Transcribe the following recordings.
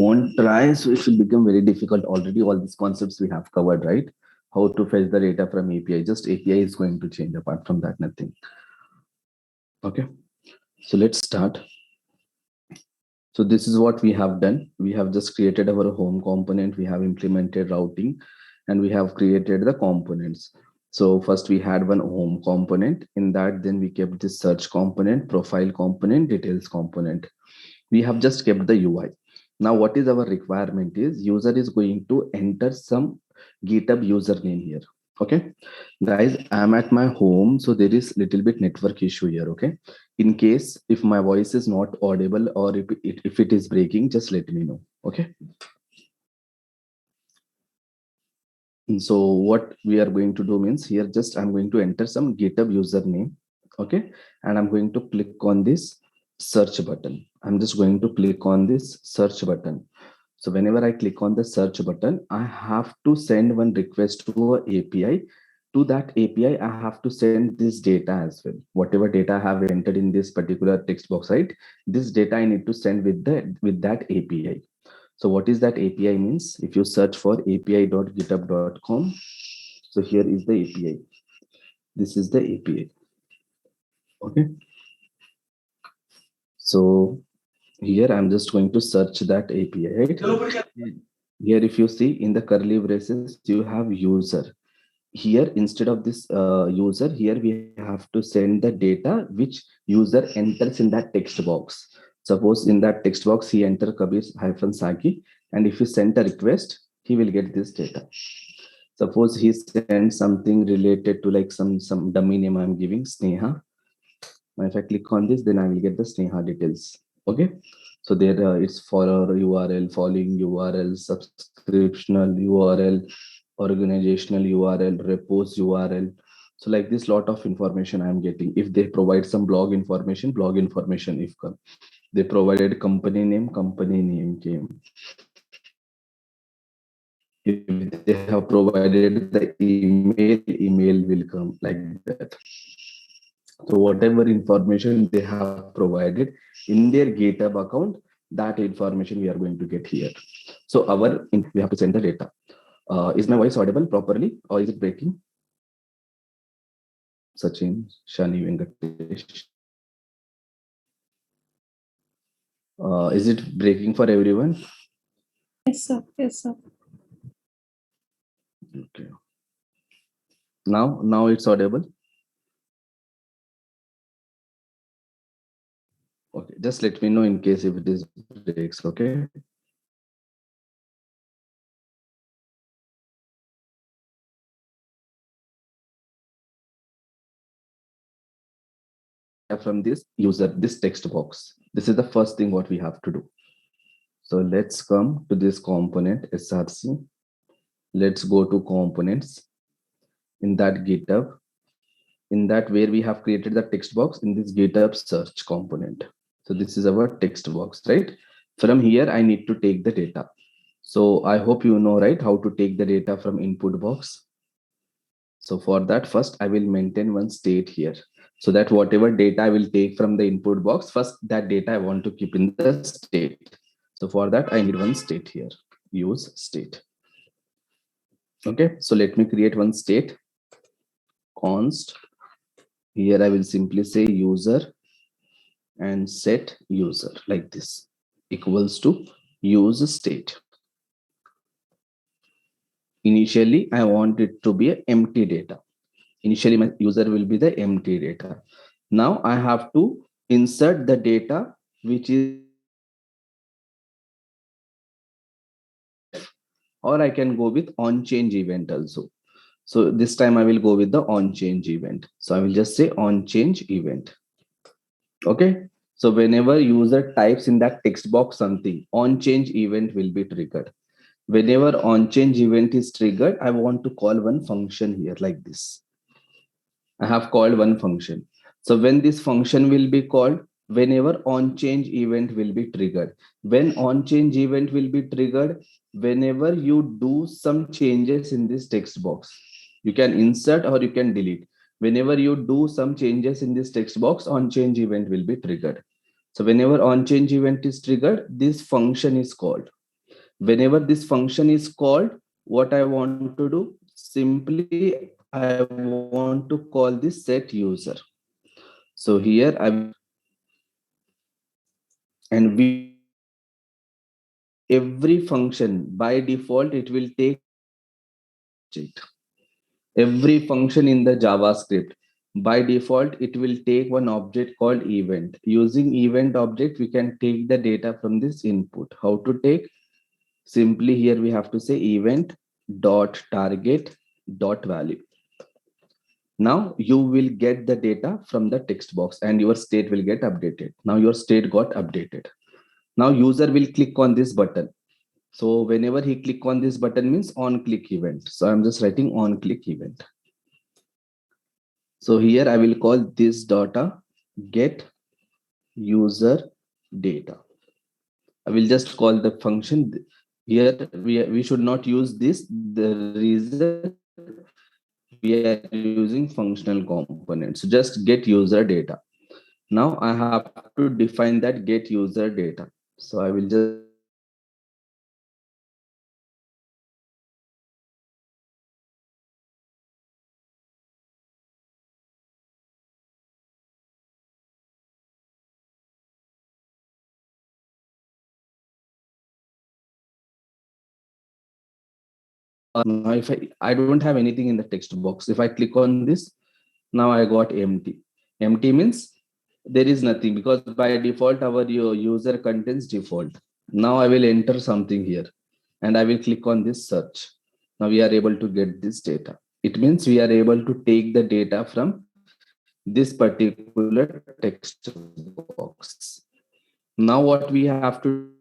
won't try, so it will become very difficult. Already all these concepts we have covered, right? How to fetch the data from API. Just API is going to change. Apart from that, nothing. Okay, so let's start. So this is what we have done. We have just created our home component. We have implemented routing and we have created the components. So first we had one home component. In that, then we kept the search component, profile component, details component. We have just kept the UI. Now what is our requirement is user is going to enter some GitHub username here. Okay, guys, I'm at my home, so there is little bit network issue here. Okay, in case if my voice is not audible or if it is breaking, just let me know. Okay, and so what we are going to do means here just I'm going to enter some GitHub username. Okay, and I'm going to click on this search button. I'm just going to click on this search button. So whenever I click on the search button, I have to send one request to a API. To that API, I have to send this data as well. Whatever data I have entered in this particular text box, right? This data I need to send with that API. So what is that API means? If you search for api.github.com, so here is the API. This is the API. Okay. So here I'm just going to search that API, right? Here, if you see in the curly braces, you have user. Here, instead of this user, here we have to send the data which user enters in that text box. Suppose in that text box, he enter Kabir-Saki, and if you send a request, he will get this data. Suppose he sends something related to like some dummy name I'm giving, Sneha. If I click on this, then I will get the Sneha details. Okay. So there it's follower URL, following URL, subscriptional URL, organizational URL, repos URL. So like this lot of information I'm getting. If they provide some blog information if they provided company name came. If they have provided the email will come like that. So whatever information they have provided in their GitHub account, that information we are going to get here. So we have to send the data. Is my voice audible properly or is it breaking? Sachin, Shani, Venkatesh. Is it breaking for everyone? Yes, sir. Yes, sir. Okay. Now it's audible. Okay, just let me know in case if it is breaks. Okay. From this user, this text box. This is the first thing what we have to do. So let's come to this component SRC. Let's go to components. In that GitHub, in that where we have created the text box in this GitHub search component. So this is our text box, right? From here, I need to take the data. So I hope you know, right, how to take the data from input box. So for that, first I will maintain one state here. So that whatever data I will take from the input box, first that data I want to keep in the state. So for that, I need one state here, use state. Okay, so let me create one state, const. Here I will simply say user and set user like this equals to use state. Initially, I want it to be an empty data. Initially, my user will be the empty data. Now I have to insert the data which is or I can go with on change event also. So this time I will go with the on change event. So I will just say on change event. Okay. So whenever user types in that text box something, on change event will be triggered. Whenever on change event is triggered, I want to call one function here like this. I have called one function. So when this function will be called, whenever on change event will be triggered. When on change event will be triggered, whenever you do some changes in this text box, you can insert or you can delete. Whenever you do some changes in this text box, on change event will be triggered. So whenever on change event is triggered, this function is called. Whenever this function is called, what I want to do, simply I want to call this set user. So here I will, and we every function by default it will take object. Every function in the JavaScript by default it will take one object called event. Using event object we can take the data from this input. How to take? Simply here we have to say event dot target dot value. Now you will get the data from the text box and your state will get updated. Now your state got updated. Now user will click on this button. So whenever he click on this button means on click event. So I'm just writing on click event. So here I will call this data get user data. I will just call the function here. We should not use this. The reason we are using functional components. So just get user data. Now I have to define that get user data. So I will just now if I don't have anything in the text box. If I click on this, now I got empty. Empty means there is nothing because by default our user contains default. Now I will enter something here and I will click on this search. Now we are able to get this data. It means we are able to take the data from this particular text box. Now what we have to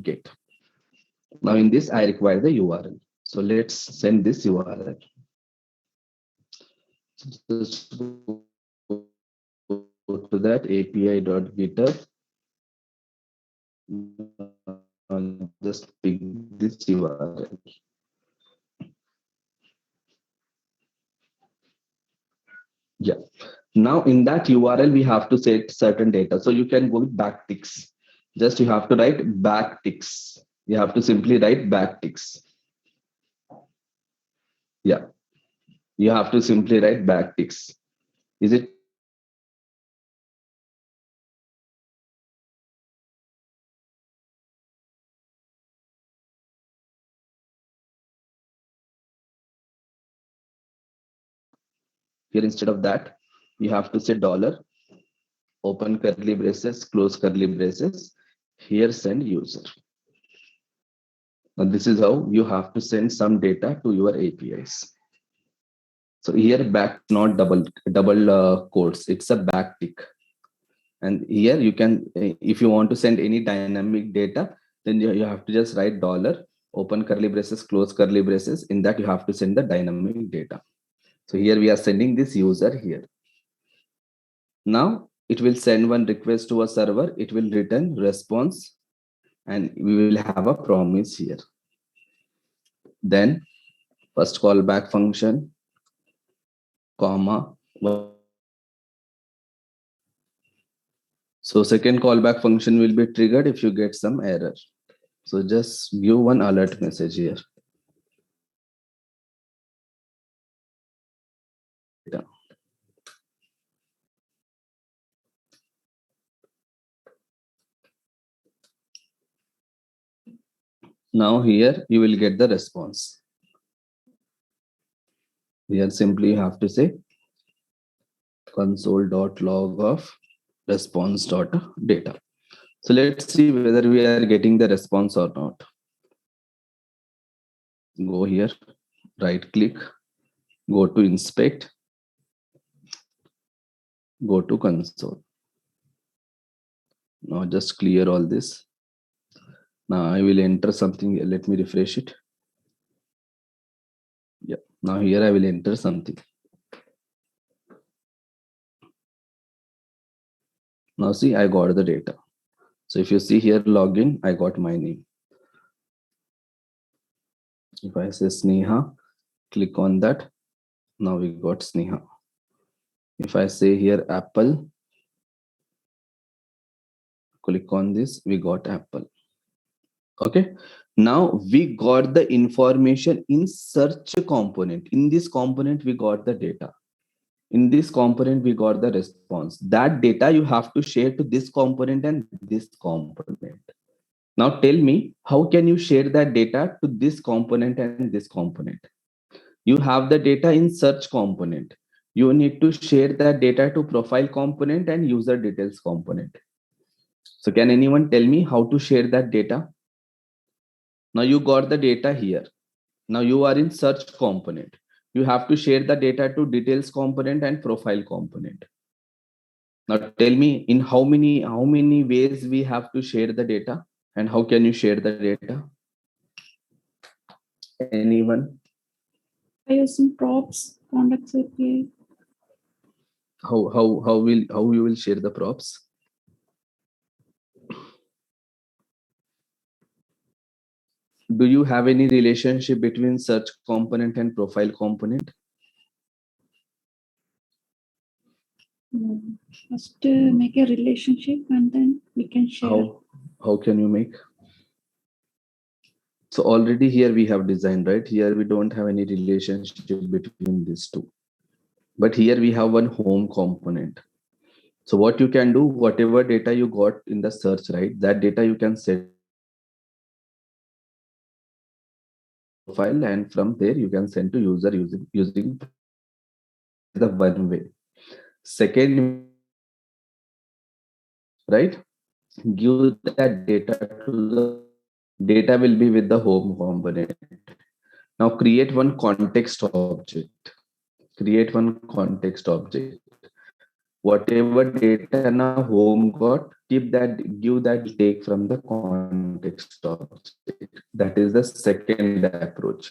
get. Now in this I require the URL. So let's send this URL. Just go to that api.github. Just pick this URL. Yeah. Now in that URL, we have to set certain data. So you can go with backticks. Just you have to write backticks. You have to simply write backticks. Yeah. You have to simply write backticks. Is it? Here instead of that, you have to say dollar, open curly braces, close curly braces. Here send user. Now this is how you have to send some data to your APIs. So here back not double quotes. It's a backtick. And here you can, if you want to send any dynamic data, then you have to just write dollar, open curly braces, close curly braces. In that you have to send the dynamic data. So here we are sending this user here. Now it will send one request to a server. It will return response and we will have a promise here. Then first callback function, comma. So second callback function will be triggered if you get some error. So just give one alert message here. Now here you will get the response. Here simply you have to say console.log of response.data. So let's see whether we are getting the response or not. Go here, right click, go to inspect, go to console. Now just clear all this. Now I will enter something. Let me refresh it. Yeah. Now here I will enter something. Now see, I got the data. So if you see here login, I got my name. If I say Sneha, Click on that. Now we got Sneha. If I say here Apple, click on this, we got Apple. Okay. Now we got the information in search component. In this component, we got the data. In this component, we got the response. That data you have to share to this component and this component. Now tell me, how can you share that data to this component and this component? You have the data in search component. You need to share that data to profile component and user details component. So can anyone tell me how to share that data? Now you got the data here. Now you are in search component. You have to share the data to details component and profile component. Now tell me in how many ways we have to share the data and how can you share the data? Anyone? By using props, context API. How you will share the props? Do you have any relationship between search component and profile component? First, make a relationship and then we can share. How can you make? So already here we have designed, right? Here we don't have any relationship between these two. But here we have one home component. So what you can do, whatever data you got in the search, right? That data you can set profile and from there you can send to user using the one way. Second, right? Give that data to the data will be with the home component. Now create one context object. Create one context object. Whatever data now home got, give that take from the context object. That is the second approach.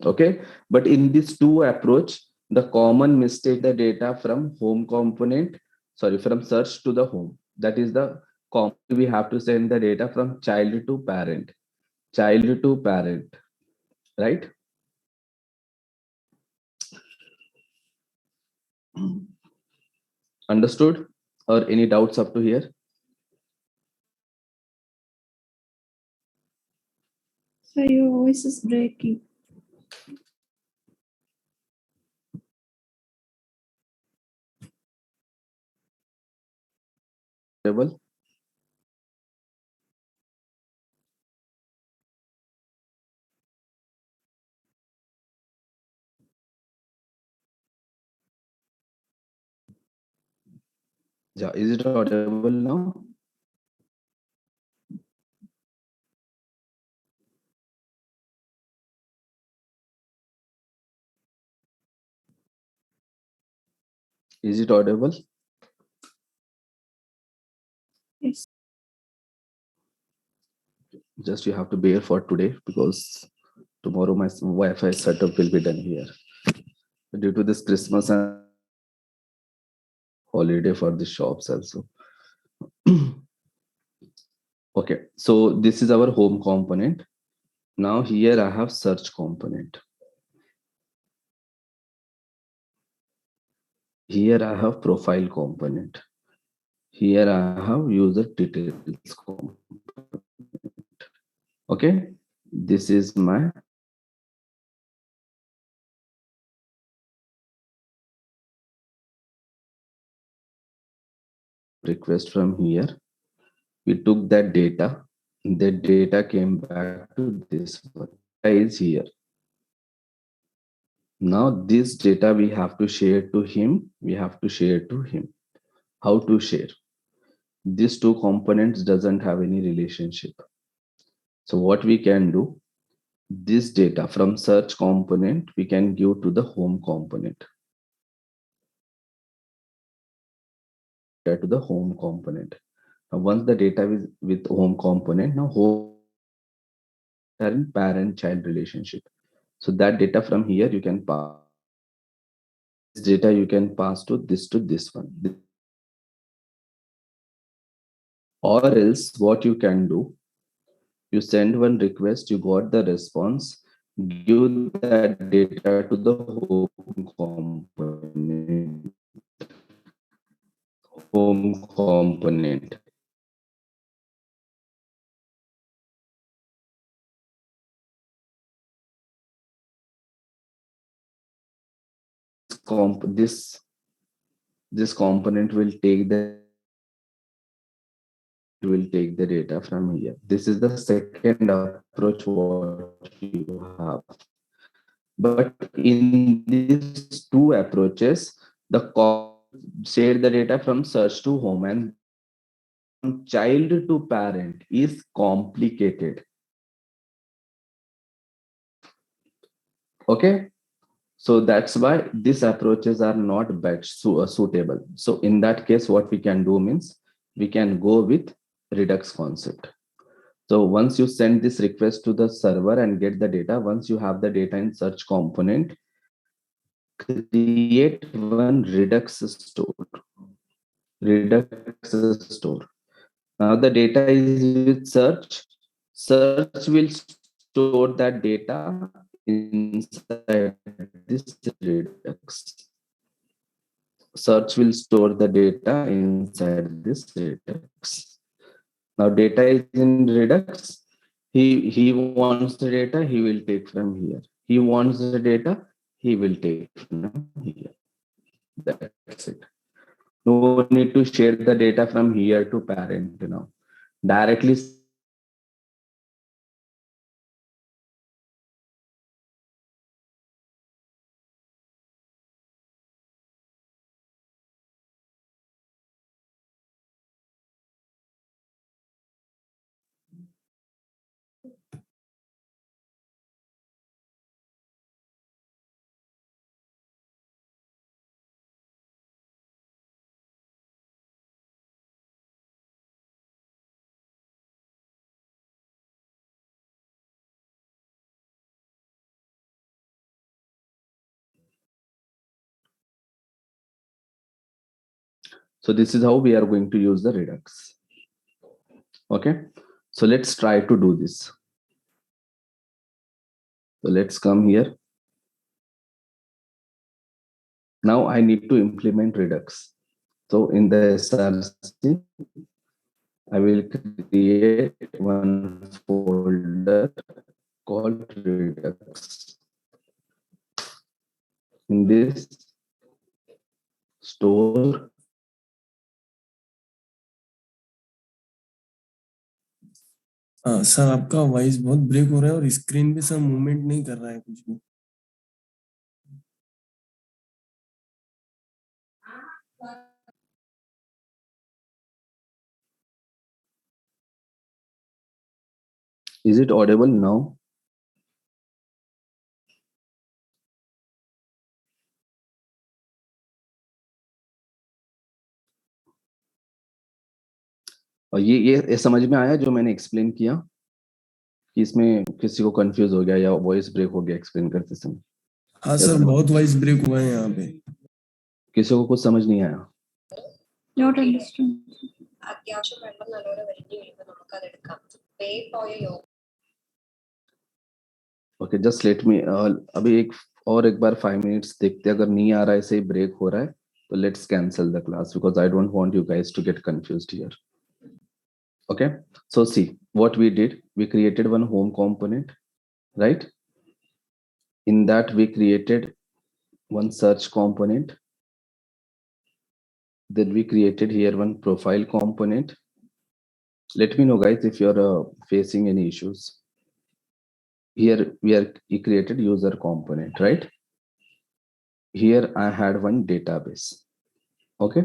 Okay, but in this two approach, the common mistake the data from home component, sorry, from search to the home. That is the common. We have to send the data from child to parent, right? Understood? Or any doubts up to here? So your voice is breaking. Able? Yeah, is it audible now? Is it audible? Yes. Just you have to bear for today because tomorrow my Wi-Fi setup will be done here. Due to this Christmas and holiday for the shops also. Okay, so this is our home component. Now here I have search component. Here I have profile component. Here I have user details component. Okay, this is my request from here. We took that data. The data came back to this one. Is here. Now this data we have to share to him. We have to share to him. How to share? These two components doesn't have any relationship. So what we can do, this data from search component, we can give to the home component. To the home component. Now once the data is with home component, now home parent-child relationship. So that data from here you can pass. This data you can pass to this one. Or else what you can do, you send one request, you got the response. give that data to the home component. Home component. This component will take the data from here. This is the second approach what you have. But in these two approaches, share the data from search to home and from child to parent is complicated. Okay, so that's why these approaches are not suitable. So in that case, what we can do means we can go with Redux concept. So once you send this request to the server and get the data, once you have the data in search component, create one Redux store. Redux store. Now the data is with search. Search will store that data inside this Redux. Search will store the data inside this Redux. Now data is in Redux. He wants the data, he will take from here. He wants the data, he will take from here. That's it. No need to share the data from here to parent now. Directly so this is how we are going to use the Redux. Okay, so let's try to do this. So let's come here. Now I need to implement Redux. So in the SRC, I will create one folder called Redux. In this, store sir आपका voice बहुत break हो रहा है और screen पे sir movement नहीं कर रहा है कुछ भी. Is it audible now? और ये समझ में आया जो मैंने एक्सप्लेन किया कि इसमें किसी को कंफ्यूज हो गया या वॉइस ब्रेक हो गया एक्सप्लेन करते समय? हाँ सर, बहुत वॉइस ब्रेक हुआ है यहाँ पे. किसी को कुछ समझ नहीं आया? Not understood. Okay, just let me अभी एक बार 5 मिनट्स देखते, अगर नहीं आ रहा है, ऐसे ही ब्रेक हो रहा है, तो let's cancel the class because I don't want you guys to get confused here. Okay, so see what we did. We created one home component, right? In that we created one search component. Then we created here one profile component. Let me know guys if you're facing any issues. Here we created user component, right? Here I had one database. Okay,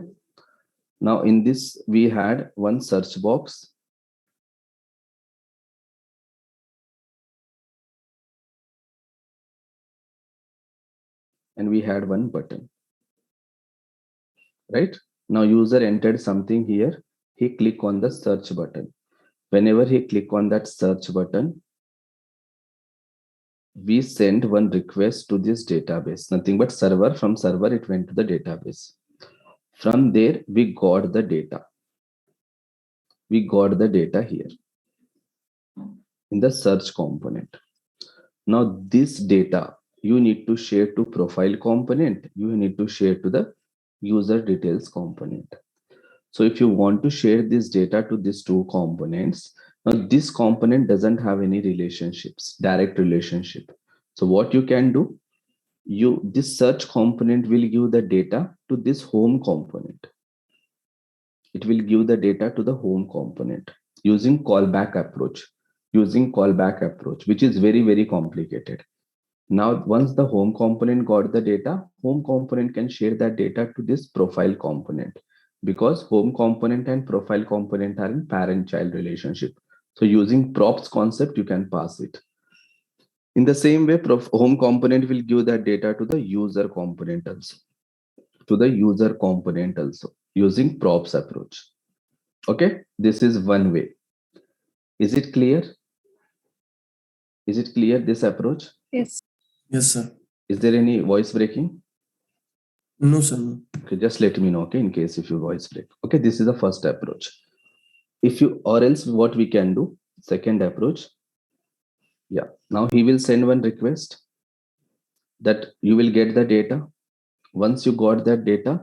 now in this we had one search box. And we had one button, right? Now user entered something here. He click on the search button. Whenever he click on that search button, we send one request to this database, nothing but server. From server it went to the database. From there we got the data. We got the data here in the search component. Now this data you need to share to profile component, you need to share to the user details component. So if you want to share this data to these two components, now this component doesn't have any relationships, direct relationship. So what you can do, this search component will give the data to this home component. It will give the data to the home component using callback approach, which is very, very complicated. Now, once the home component got the data, home component can share that data to this profile component, because home component and profile component are in parent-child relationship. So using props concept, you can pass it. In the same way, home component will give that data to the user component also, using props approach. Okay, this is one way. Is it clear? Is it clear, this approach? Yes. Yes, sir. Is there any voice breaking? No, sir. No. Okay, just let me know, okay, in case if your voice break. Okay, this is the first approach. If you, or else what we can do, second approach. Yeah, now he will send one request that you will get the data. Once you got that data,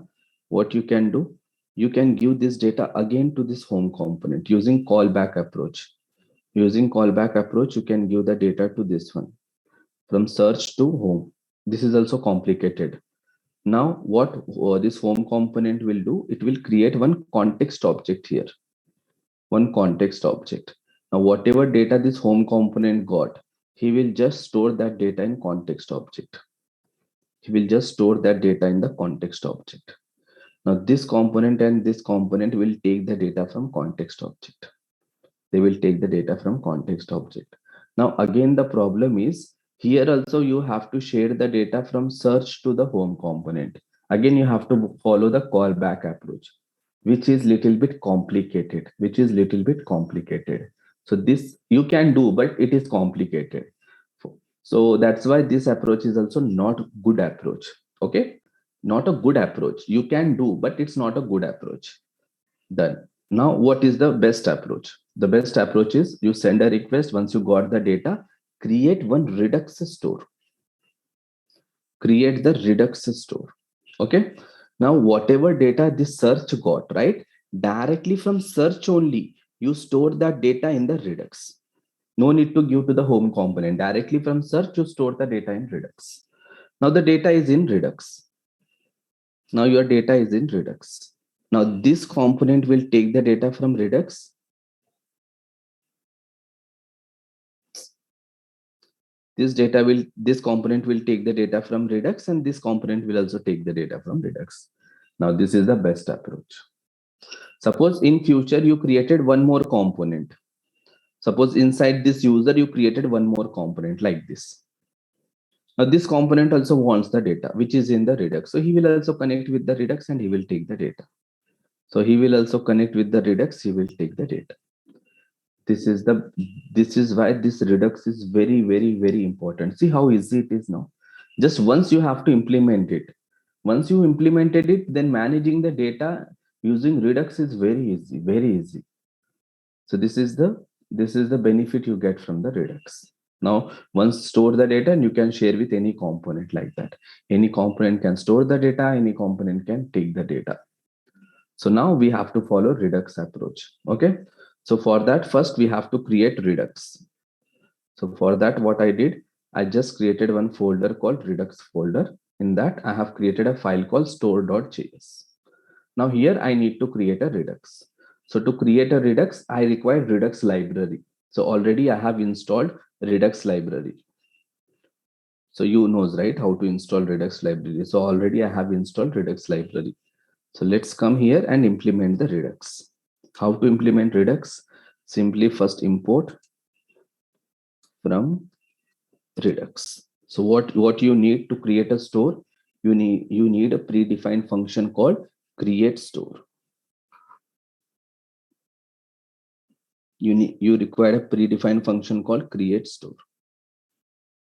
what you can do, you can give this data again to this home component using callback approach. Using callback approach, you can give the data to this one from search to home. This is also complicated. Now, what this home component will do, it will create one context object here. One context object. Now, whatever data this home component got, he will just store that data in context object. He will just store that data in the context object. Now, this component and this component will take the data from context object. They will take the data from context object. Now, again, the problem is here also you have to share the data from search to the home component. Again, you have to follow the callback approach, which is little bit complicated, So this you can do, but it is complicated. So that's why this approach is also not good approach. Okay, not a good approach. You can do, but it's not a good approach. Done. Now, what is the best approach? The best approach is you send a request. Once you got the data, create one Redux store. Create the Redux store. Okay. Now, whatever data this search got, right? Directly from search only, you store that data in the Redux. No need to give to the home component. Directly from search, you store the data in Redux. Now, the data is in Redux. Now, your data is in Redux. Now, this component will take the data from Redux. This component will take the data from Redux, and this component will also take the data from Redux. Now, this is the best approach. Suppose in future you created one more component. Suppose inside this user you created one more component like this. Now, this component also wants the data which is in the Redux. So he will also connect with the Redux and he will take the data. So he will also connect with the Redux, he will take the data. This is why this Redux is very, very, very important. See how easy it is now. Just once you have to implement it. Once you implemented it, then managing the data using Redux is very easy, very easy. So this is the benefit you get from the Redux. Now, once store the data, and you can share with any component like that. Any component can store the data, any component can take the data. So now we have to follow Redux approach. Okay. So for that, first we have to create Redux. So for that, what I did, I just created one folder called Redux folder. In that, I have created a file called store.js. Now here I need to create a Redux. So to create a Redux, I require Redux library. So already I have installed Redux library. So you knows, right, how to install Redux library. So already I have installed Redux library. So let's come here and implement the Redux. How to implement Redux? Simply first import from Redux. So what you need to create a store? You need a predefined function called create store. You require a predefined function called create store.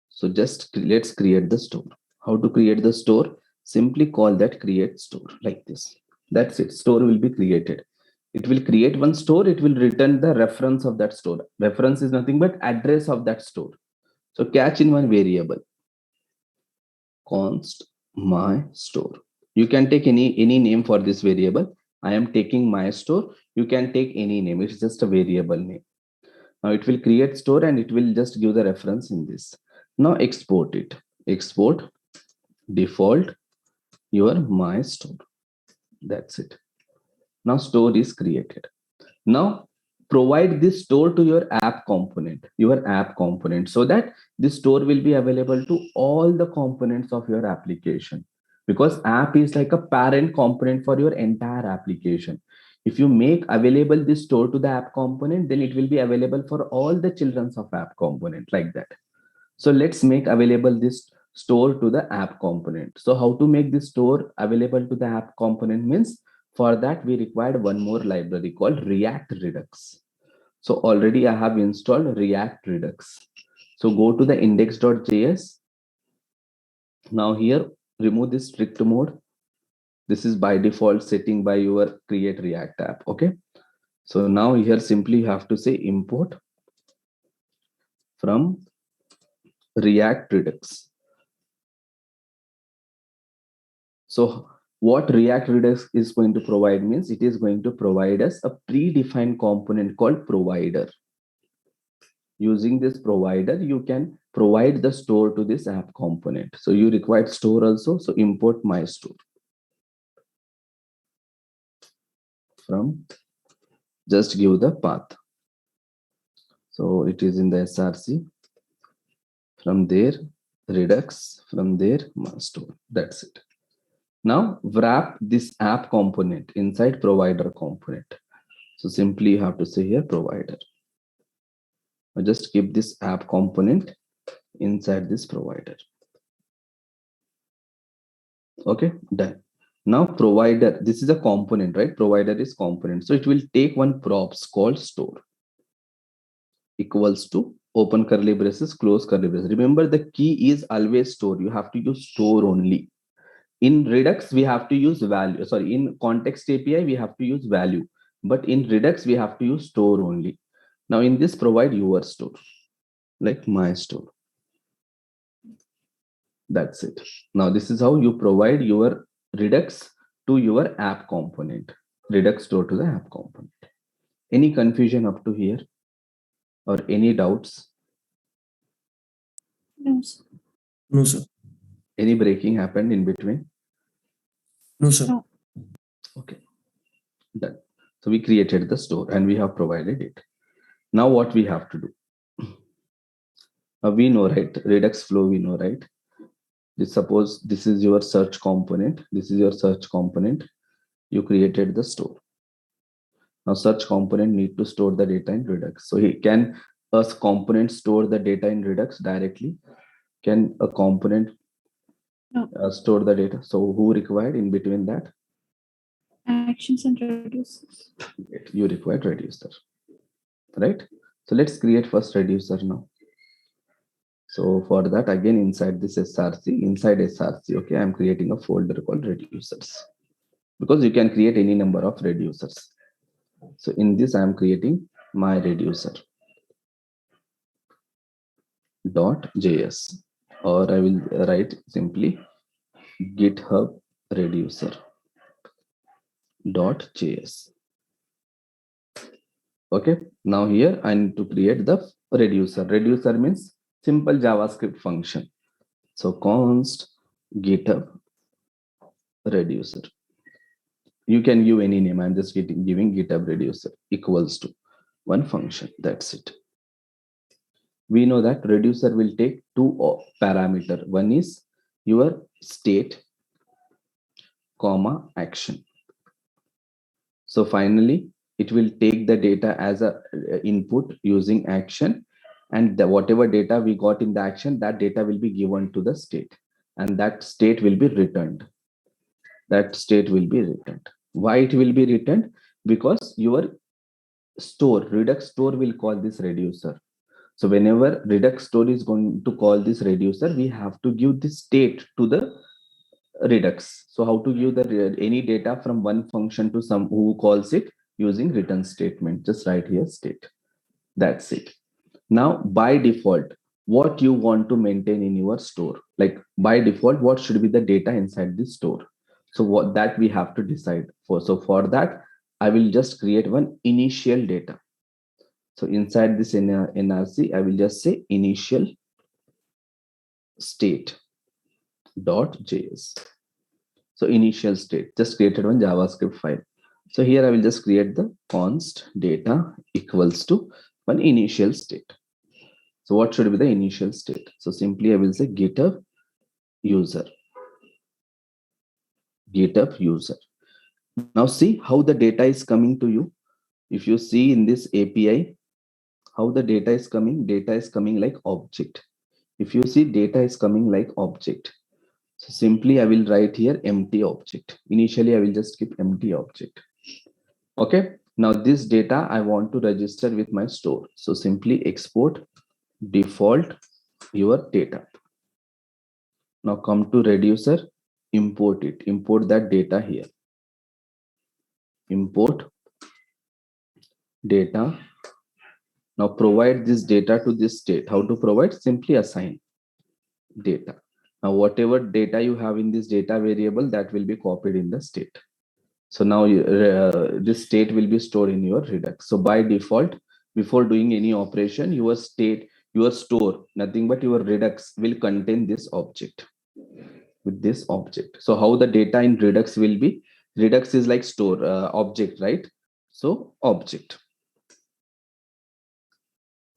So just let's create the store. How to create the store? Simply call that create store like this. That's it. Store will be created. It will create one store. It will return the reference of that store. Reference is nothing but address of that store. So catch in one variable, const my store. You can take any name for this variable. I am taking my store. You can take any name. It's just a variable name. Now it will create store and it will just give the reference in this. Now export it. Export default your my store. That's it. Now store is created. Now provide this store to your app component, so that this store will be available to all the components of your application, because app is like a parent component for your entire application. If you make available this store to the app component, then it will be available for all the children's of app component, like that. So let's make available this store to the app component. So how to make this store available to the app component means, for that we required one more library called React Redux. So already I have installed React Redux. So go to the index.js. Now here, remove this strict mode. This is by default setting by your create React app. Okay. So now here simply you have to say import from React Redux. So what React Redux is going to provide means, it is going to provide us a predefined component called provider. Using this provider, you can provide the store to this app component. So you require store also. So import my store from, just give the path. So it is in the SRC. From there, Redux. From there, my store. That's it. Now wrap this app component inside provider component. So simply you have to say here provider. Now just keep this app component inside this provider. Okay, done. Now provider, this is a component, right? Provider is component. So it will take one props called store equals to open curly braces, close curly braces. Remember, the key is always store. You have to use store only. In Redux, we have to use value. Sorry, in context API, we have to use value. But in Redux, we have to use store only. Now in this, provide your store, like my store. That's it. Now this is how you provide your Redux to your app component. Redux store to the app component. Any confusion up to here? Or any doubts? No, sir. No, sir. Any breaking happened in between? No, sir. No. Okay, done. So we created the store and we have provided it. Now what we have to do? We know, right? Redux flow, we know, right? Suppose this is your search component. This is your search component. You created the store. Now search component need to store the data in Redux. So can a component store the data in Redux directly? Can a component store the data? So who required in between that? Actions and reducers. You required reducer, right? So let's create first reducer now. So for that, again, inside this SRC, okay, I'm creating a folder called reducers, because you can create any number of reducers. So in this, I'm creating my reducer .js, or I will write simply GitHub reducer .js. Okay, now here I need to create the reducer. Reducer means simple JavaScript function. So const GitHub reducer. You can give any name. I'm just giving GitHub reducer equals to one function. That's it. We know that reducer will take two parameter. One is your state, comma, action. So finally, it will take the data as a input using action, and whatever data we got in the action, that data will be given to the state, and that state will be returned. That state will be returned. Why it will be returned? Because your store, Redux store, will call this reducer. So whenever Redux store is going to call this reducer, we have to give the state to the Redux. So how to give the any data from one function to some who calls it using return statement? Just write here state. That's it. Now by default, what you want to maintain in your store. Like by default, what should be the data inside the store? So what that we have to decide for. So for that, I will just create one initial data. So inside this NRC, I will just say initial state dot JS. So initial state, just created one JavaScript file. So here I will just create the const data equals to one initial state. So what should be the initial state? So simply I will say GitHub user. GitHub user. Now see how the data is coming to you. If you see in this API, how the data is coming like object. If you see data is coming like object. So simply I will write here empty object. Initially I will just keep empty object. Okay. Now this data I want to register with my store. So simply export default your data. Now come to reducer, import it, import that data here. Import data. Now provide this data to this state. How to provide? Simply assign data. Now whatever data you have in this data variable, that will be copied in the state. So now this state will be stored in your Redux. So by default, before doing any operation, your state, your store, nothing but your Redux will contain this object with this object. So how the data in Redux will be? Redux is like store object, right? So object.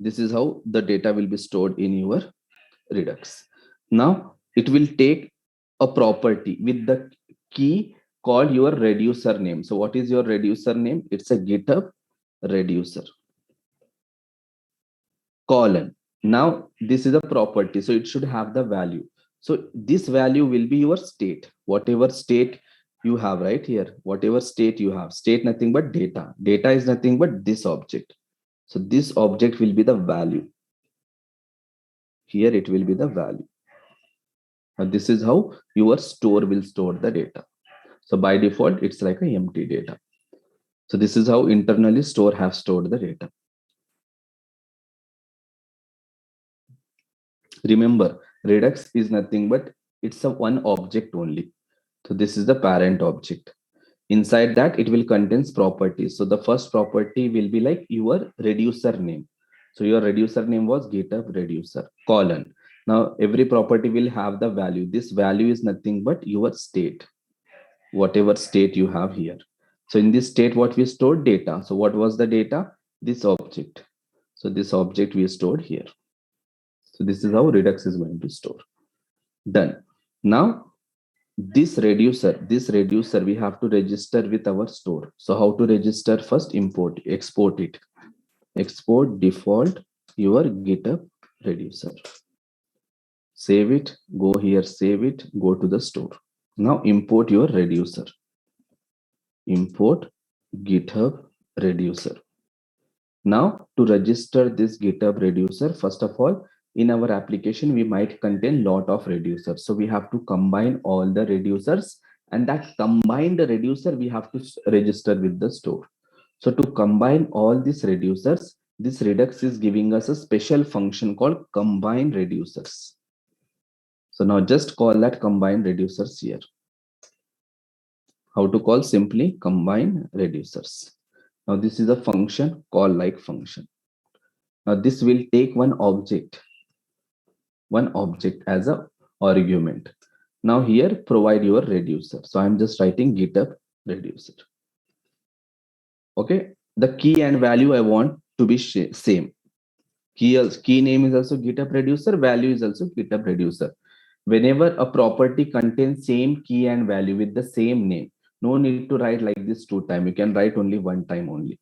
This is how the data will be stored in your Redux. Now it will take a property with the key called your reducer name. So what is your reducer name? It's a GitHub reducer colon. Now this is a property, so it should have the value. So this value will be your state, whatever state you have right here, whatever state you have. State nothing but data. Data is nothing but this object. So this object will be the value. Here it will be the value. Now this is how your store will store the data. So by default, it's like a empty data. So this is how internally store have stored the data. Remember, Redux is nothing but it's a one object only. So this is the parent object. Inside that, it will contains properties. So the first property will be like your reducer name. So your reducer name was GitHub reducer colon. Now every property will have the value. This value is nothing but your state, whatever state you have here. So in this state, what we stored data. So what was the data? This object. So this object we stored here. So this is how Redux is going to store. Done. Now this reducer we have to register with our store. So how to register? First import, export it. Export default your GitHub reducer. Save it, go here, save it, go to the store. Now import your reducer. Import GitHub reducer. Now to register this GitHub reducer, first of all, in our application, we might contain lot of reducers. So we have to combine all the reducers, and that combined reducer we have to register with the store. So to combine all these reducers, this Redux is giving us a special function called combine reducers. So now just call that combine reducers here. How to call? Simply combine reducers. Now this is a function, call like function. Now this will take one object as a argument. Now here provide your reducer. So I'm just writing GitHub reducer. Okay, the key and value I want to be same. Key name is also GitHub reducer, value is also GitHub reducer. Whenever a property contains same key and value with the same name, no need to write like this 2 times. You can write only 1 time only.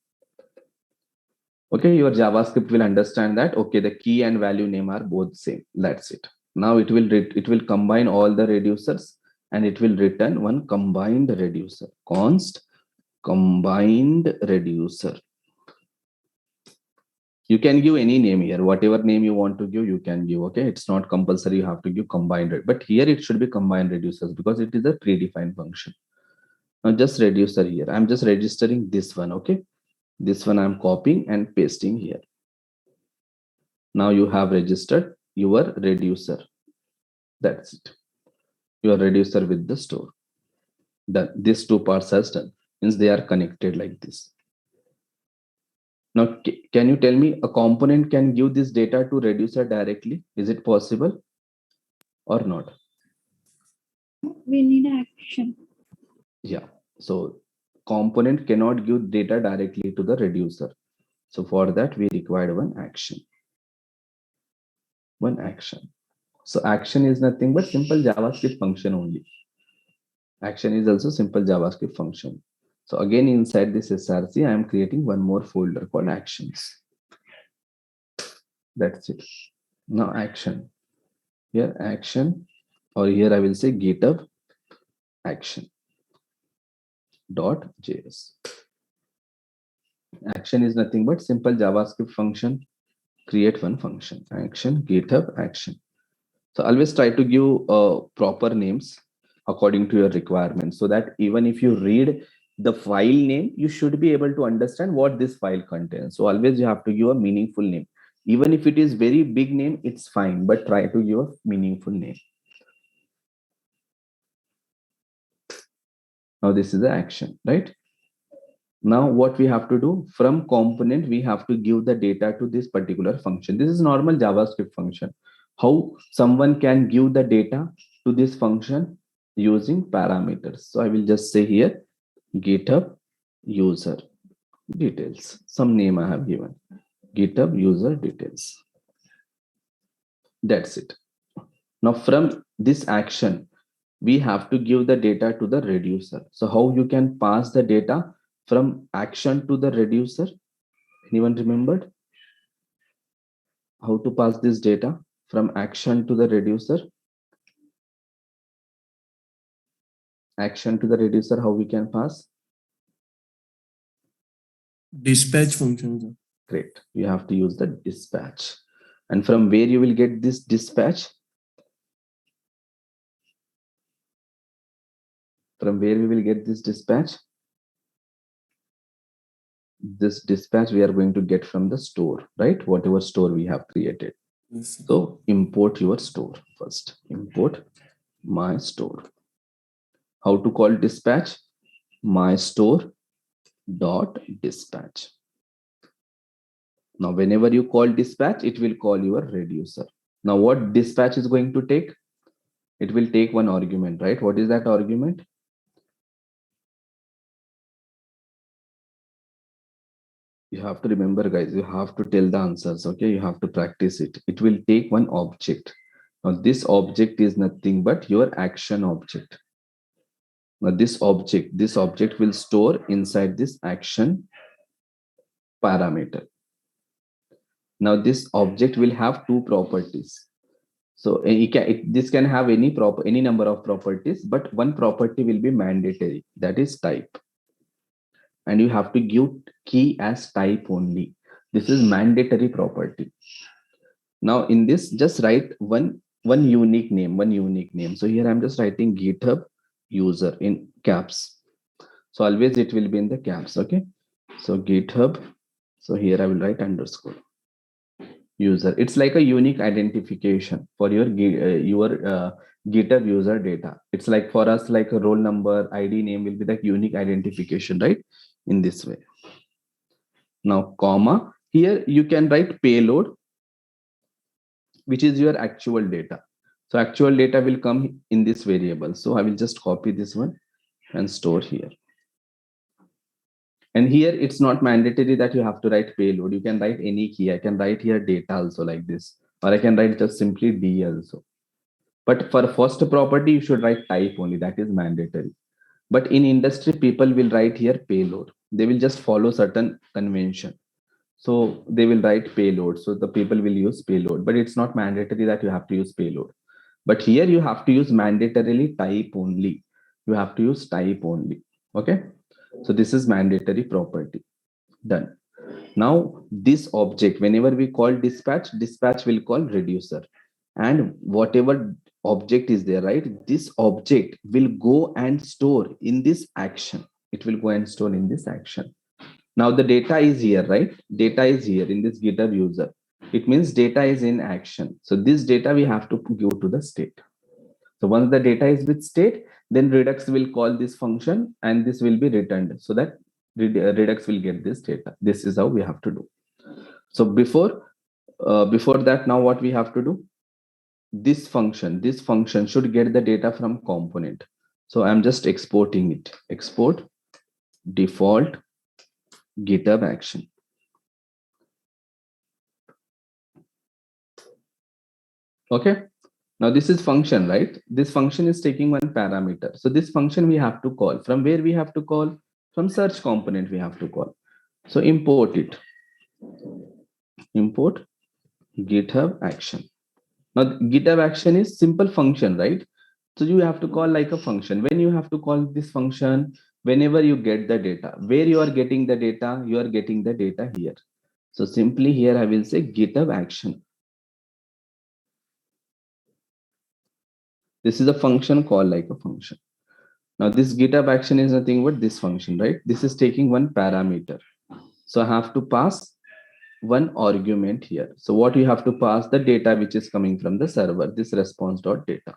Okay, your JavaScript will understand that. Okay, the key and value name are both same. That's it. Now it will combine all the reducers and it will return one combined reducer. Const combined reducer. You can give any name here, whatever name you want to give, you can give. Okay, it's not compulsory you have to give combined, but here it should be combined reducers because it is a predefined function. Now just reducer here. I'm just registering this one. Okay, this one I'm copying and pasting here. Now you have registered your reducer. That's it. Your reducer with the store. These two parts are done. Means they are connected like this. Now, can you tell me a component can give this data to reducer directly? Is it possible or not? We need action. Yeah. So component cannot give data directly to the reducer. So for that, we required one action. One action. So action is nothing but simple JavaScript function only. Action is also simple JavaScript function. So again, inside this SRC, I am creating one more folder called actions. That's it. Now action. Here action, or here I will say GitHub action .js. Action is nothing but simple JavaScript function. Create one function. Action GitHub action. So always try to give proper names according to your requirements, so that even if you read the file name, you should be able to understand what this file contains. So always you have to give a meaningful name. Even if it is very big name, it's fine, but try to give a meaningful name. Now this is the action, right? Now what we have to do, from component, we have to give the data to this particular function. This is normal JavaScript function. How someone can give the data to this function? Using parameters. So I will just say here, GitHub user details. Some name I have given. GitHub user details. That's it. Now from this action, we have to give the data to the reducer. So how you can pass the data from action to the reducer? Anyone remembered? How to pass this data from action to the reducer? Action to the reducer, how we can pass? Dispatch function, sir. Great. You have to use the dispatch. And from where you will get this dispatch? From where we will get this dispatch? This dispatch we are going to get from the store, right? Whatever store we have created. Yes, sir. So import your store first. Import my store. How to call dispatch? My store dot dispatch. Now, whenever you call dispatch, it will call your reducer. Now, what dispatch is going to take? It will take one argument, right? What is that argument? You have to remember, guys, you have to tell the answers, okay? You have to practice it. It will take one object. Now, this object is nothing but your action object. Now, this object will store inside this action parameter. Now, this object will have two properties. So this can have any number of properties, but one property will be mandatory, that is type. And you have to give key as type only. This is mandatory property. Now in this, just write one unique name. So here I'm just writing GitHub user in caps. So always it will be in the caps, okay? So GitHub. So here I will write underscore user. It's like a unique identification for your GitHub user data. It's like for us, like a roll number, ID, name will be the unique identification, right? In this way. Now, comma, here you can write payload, which is your actual data. So actual data will come in this variable. So I will just copy this one and store here. And here it's not mandatory that you have to write payload. You can write any key. I can write here data also like this, or I can write just simply D also. But for first property, you should write type only. That is mandatory. But in industry, people will write here payload. They will just follow certain convention. So they will write payload. So the people will use payload, but it's not mandatory that you have to use payload. But here you have to use mandatorily type only. You have to use type only. Okay. So this is mandatory property. Done. Now this object, whenever we call dispatch will call reducer. And whatever object is there, right? This object will go and store in this action. It will go and store in this action. Now the data is here, right? Data is here in this GitHub user. It means data is in action. So this data we have to give to the state. So once the data is with state, then Redux will call this function and this will be returned so that Redux will get this data. This is how we have to do. So before that, now what we have to do? This function should get the data from component. So I'm just exporting it. Export default GitHub action. Okay. Now this is function, right? This function is taking one parameter. So this function we have to call. From where we have to call? From search component we have to call. So import it. Import GitHub action. Now GitHub action is simple function, right? So you have to call like a function. When you have to call this function, whenever you get the data, where you are getting the data, you are getting the data here. So simply here I will say GitHub action. This is a function called like a function. Now this GitHub action is nothing but this function, right? This is taking one parameter. So I have to pass one argument here. So what you have to pass the data which is coming from the server, this response.data.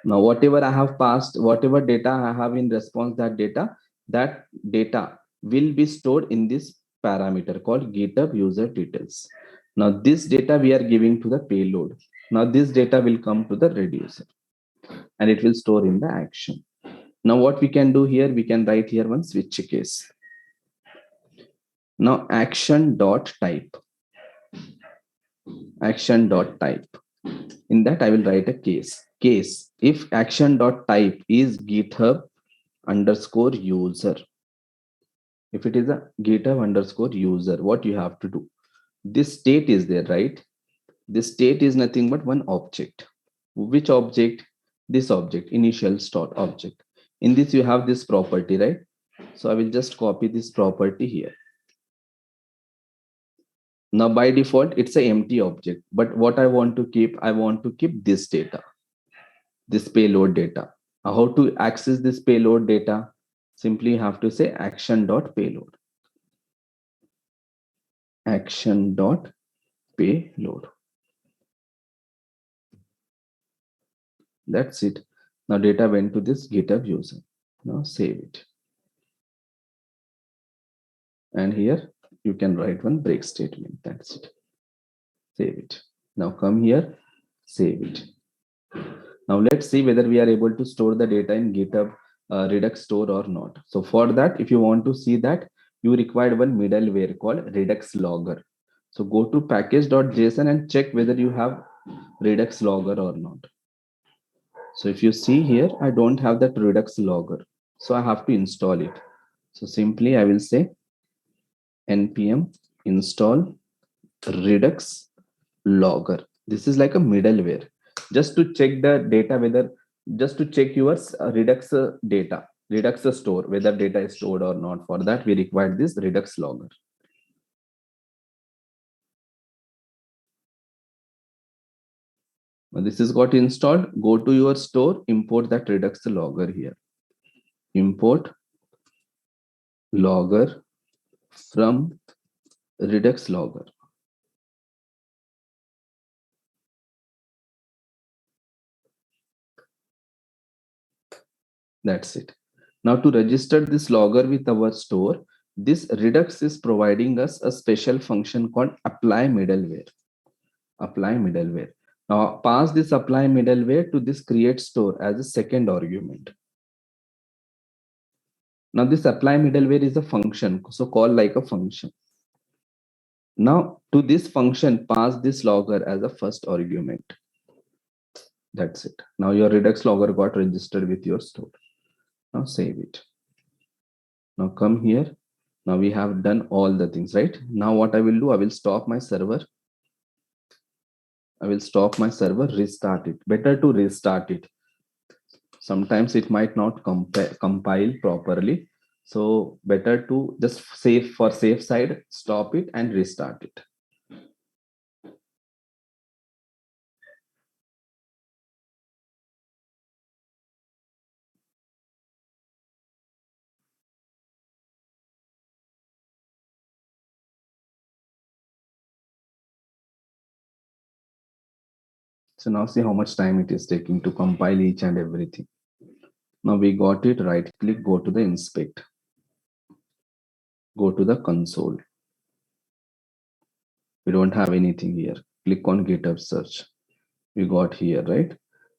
Now whatever I have passed, whatever data I have in response that data will be stored in this parameter called GitHub user details. Now this data we are giving to the payload. Now this data will come to the reducer and it will store in the action. Now what we can do here, we can write here one switch case. Now action.type. Action.type. In that I will write a case. Case if action.type is GitHub underscore user. If it is a GitHub underscore user, what you have to do? This state is there, right? This state is nothing but one object. Which object? This object, initial start object. In this you have this property, right? So I will just copy this property here. Now by default, it's an empty object. But what I want to keep this data, this payload data. How to access this payload data? Simply have to say action.payload. Action.payload. That's it. Now data went to this GitHub user. Now save it. And here you can write one break statement. That's it. Save it. Now come here, save it. Now let's see whether we are able to store the data in GitHub Redux store or not. So for that, if you want to see that, you require one middleware called Redux Logger. So go to package.json and check whether you have Redux Logger or not. So if you see here, I don't have that Redux Logger. So I have to install it. So simply I will say npm install Redux Logger. This is like a middleware just to check the data, whether just to check your Redux data, Redux store, whether data is stored or not. For that, we require this Redux Logger. Now this is got installed. Go to your store, import that Redux Logger here. Import Logger from Redux Logger. That's it. Now to register this logger with our store, this Redux is providing us a special function called apply middleware. Apply middleware. Now pass this apply middleware to this create store as a second argument. Now this apply middleware is a function, so call like a function. Now to this function, pass this logger as a first argument. That's it. Now your Redux logger got registered with your store. Now save it. Now come here. Now we have done all the things, right? Now what I will do, I will stop my server. I will stop my server, restart it. Better to restart it. Sometimes it might not compile properly. So better to just save for safe side, stop it and restart it. So now see how much time it is taking to compile each and everything. Now we got it, right click, go to the inspect, go to the console. We don't have anything here. Click on GitHub search. We got here, right?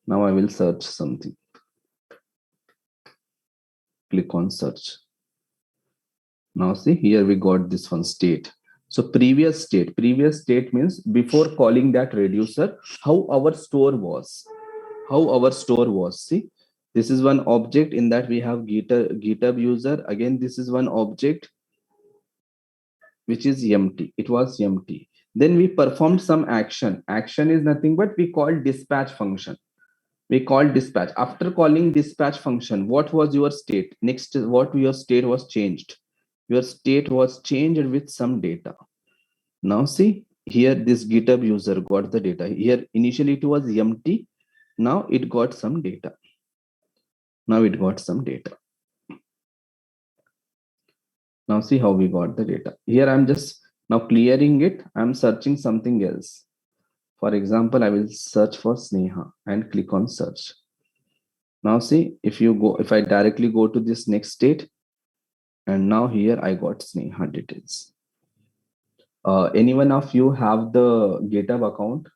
Now I will search something. Click on search. Now see here we got this one state. So previous state means before calling that reducer, how our store was. See, this is one object in that we have GitHub user. Again, this is one object which is empty. It was empty. Then we performed some action. Action is nothing but we call dispatch function. We call dispatch. After calling dispatch function, what was your state? Next, what your state was changed? Your state was changed with some data. Now see here, this GitHub user got the data. Here initially it was empty. Now it got some data. Now see how we got the data. Here I'm just now clearing it. I'm searching something else. For example, I will search for Sneha and click on search. Now see, if I directly go to this next state, and now here I got Sneha details. Anyone of you have the GitHub account?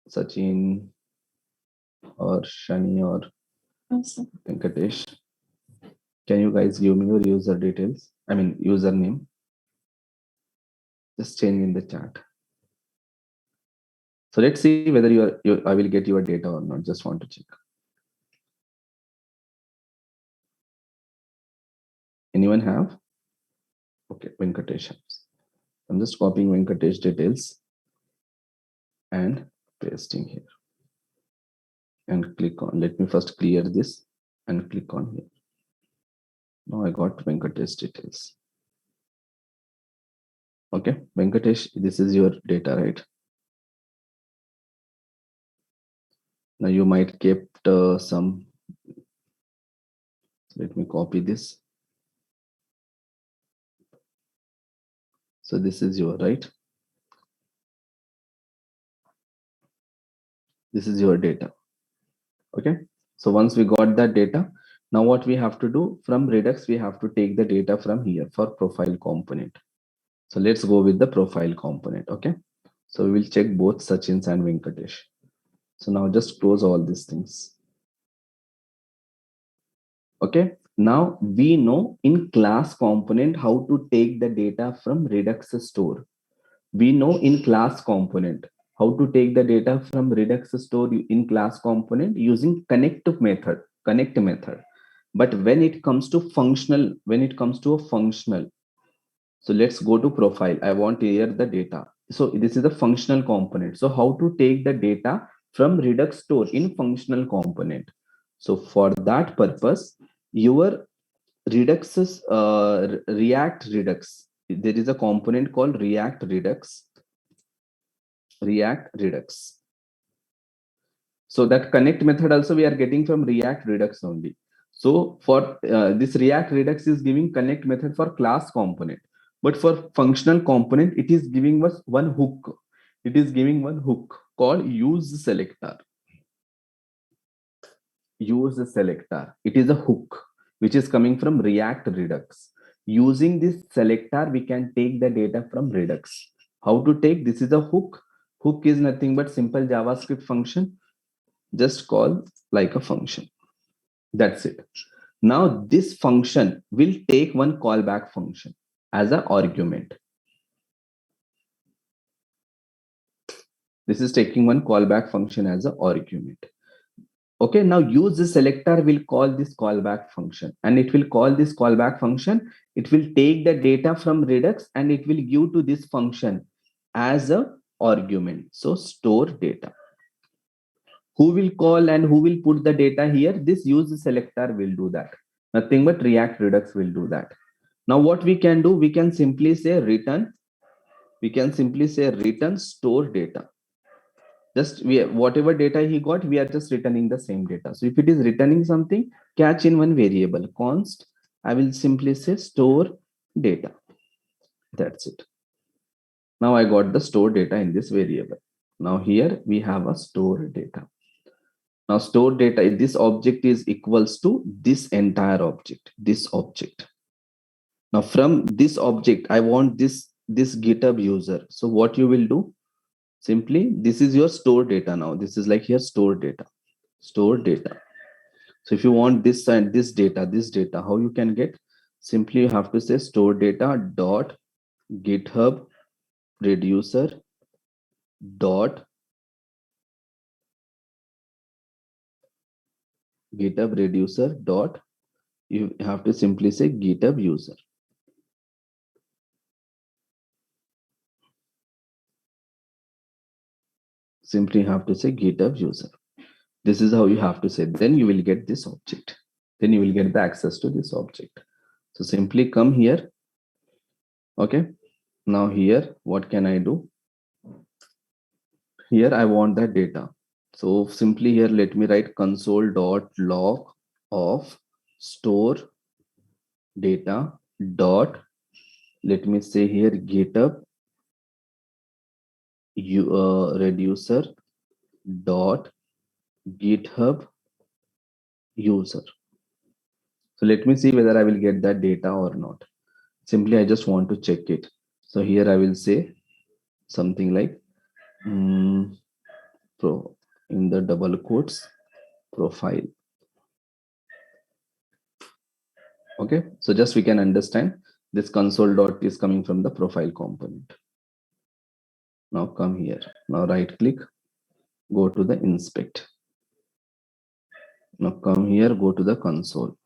Sachin or Shani or Also, Venkatesh? Can you guys give me your user details? I mean, username. Just change in the chat. So let's see whether I will get your data or not. Just want to check. Anyone have? Okay, Venkatesh has. I'm just copying Venkatesh details and pasting here. And click on, let me first clear this and click on here. Now I got Venkatesh details. Okay, Venkatesh, this is your data, right? Now you might kept some. Let me copy this. So this is your, right? This is your data. Okay. So once we got that data, now what we have to do from Redux, we have to take the data from here for profile component. So let's go with the profile component. Okay. So we will check both Sachin's and Venkatesh. So now just close all these things. Okay. Now we know in class component how to take the data from Redux store. We know in class component how to take the data from Redux store in class component using connect method. But when it comes to functional, so let's go to profile. I want here the data. So this is the functional component. So how to take the data from Redux store in functional component? So for that purpose, your Redux's React Redux. There is a component called React Redux. So that connect method also we are getting from React Redux only. So for this React Redux is giving connect method for class component, but for functional component, it is giving us one hook. It is giving one hook called use selector. It is a hook which is coming from React Redux. Using this selector, we can take the data from Redux. How to take? This is a hook. Hook is nothing but simple JavaScript function. Just call like a function. That's it. Now this function will take one callback function as an argument. This is taking one callback function as an argument. Okay, now use the selector will call this callback function, and it will call this callback function. It will take the data from Redux and it will give to this function as a argument. So store data. Who will call and who will put the data here? This use selector will do that. Nothing but React Redux will do that. Now what we can do, we can simply say return. We can simply say return store data. Just whatever data he got, we are just returning the same data. So if it is returning something, catch in one variable const. I will simply say store data. That's it. Now I got the store data in this variable. Now here we have a store data. Now store data, this object is equals to this entire object, this object. Now from this object, I want this GitHub user. So what you will do? Simply, this is your store data now. This is like here store data, store data. So if you want this and this data, how you can get? Simply you have to say store data dot GitHub reducer dot GitHub reducer dot, you have to simply say GitHub user. Simply have to say GitHub user. This is how you have to say. Then you will get this object. Then you will get the access to this object. So simply come here. Okay. Now here, what can I do? Here I want that data. So simply here, let me write console.log of store data dot, let me say here GitHub reducer dot GitHub user. So let me see whether I will get that data or not. Simply I just want to check it. So here I will say something like pro in the double quotes profile. Okay, so just we can understand this console dot is coming from the profile component. Now come here. Now right click, go to the inspect. Now come here, go to the console.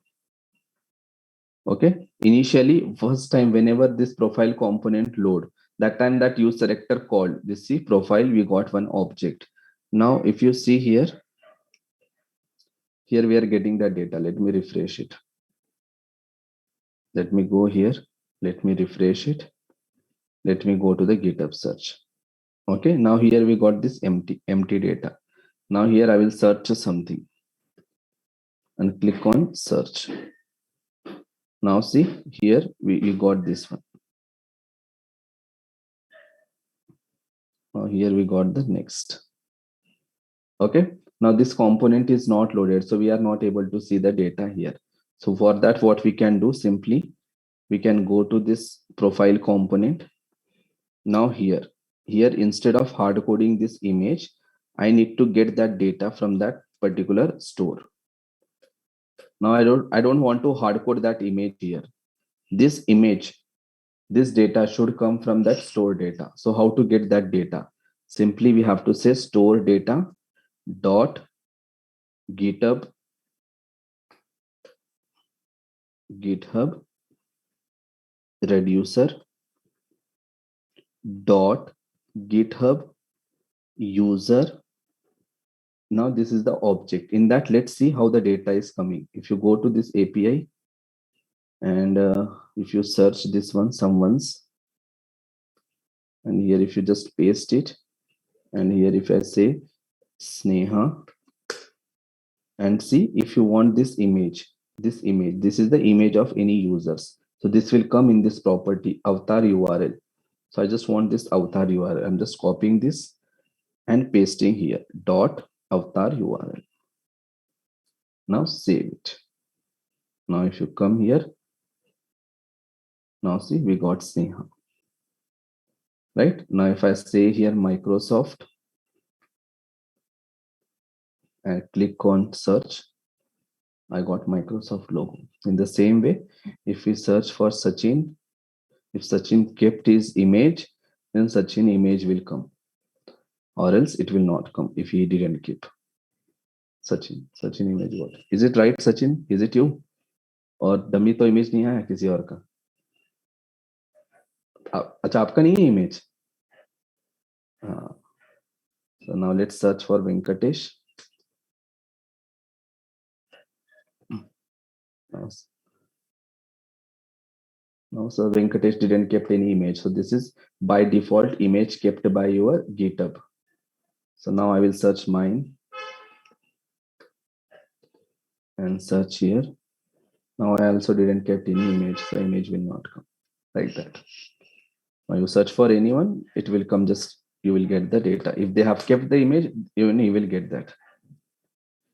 Okay, initially first time whenever this profile component load, that time that use selector called this, see profile, we got one object. Now if you see here we are getting the data. Let me refresh it. Let me go here, let me refresh it. Let me go to the GitHub search. Okay, now here we got this empty data. Now here I will search something and click on search. Now see here we got this one. Now here we got the next. Okay, now this component is not loaded, so we are not able to see the data here. So for that, what we can do, simply we can go to this profile component. Now here instead of hard coding this image, I need to get that data from that particular store. Now I don't want to hard code that image here. This image, this data should come from that store data. So how to get that data? Simply we have to say store data dot GitHub reducer dot GitHub user. Now this is the object. In that, let's see how the data is coming. If you go to this API and if you search this one, someone's, and here if you just paste it, and here if I say Sneha, and see if you want this image, this is the image of any users. So this will come in this property avatar URL. So I just want this avatar URL. I'm just copying this and pasting here dot avatar URL. Now save it. Now if you come here, now see we got Sneha. Right now if I say here Microsoft and click on search, I got Microsoft logo. In the same way, if we search for Sachin, if Sachin kept his image, then Sachin image will come, or else it will not come if he didn't keep Sachin image. What is it, right? Sachin, is it you? और dummy तो image नहीं आया किसी और का? अच्छा आपका नहीं है इमेज? हाँ. So now let's search for Venkatesh. No, so Venkatesh didn't kept any image. So this is by default image kept by your GitHub. So now I will search mine and search here. Now I also didn't kept any image, so image will not come like that. Now you search for anyone, it will come just you will get the data. If they have kept the image, even you will get that.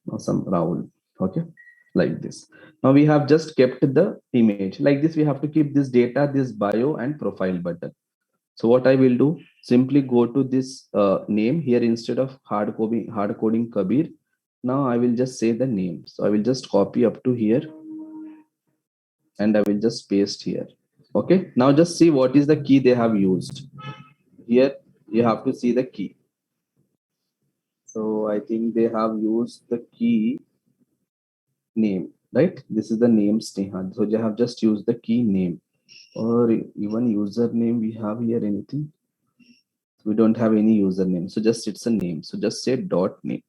Now some Rahul, okay, like this. Now we have just kept the image like this. We have to keep this data, this bio and profile button. So what I will do, simply go to this name here instead of hard coding Kabir. Now I will just say the name. So I will just copy up to here and I will just paste here. Okay, now just see what is the key they have used. Here you have to see the key. So I think they have used the key name, right? This is the name Sneha. So they have just used the key name, or even username. We have here anything? We don't have any username. So just it's a name. So just say dot name.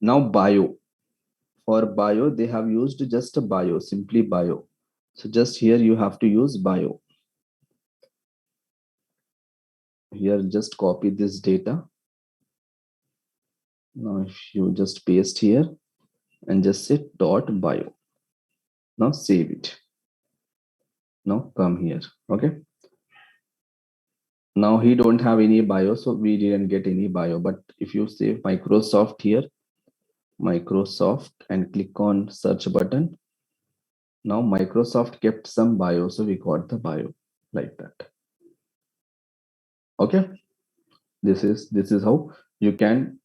Now bio. For bio, they have used just a bio, simply bio. So just here you have to use bio. Here just copy this data. Now if you just paste here and just say dot bio. Now save it. Now come here. Okay. Now he don't have any bio, so we didn't get any bio. But if you say Microsoft here, Microsoft, and click on search button, now Microsoft kept some bio, so we got the bio like that. Okay, this is how you can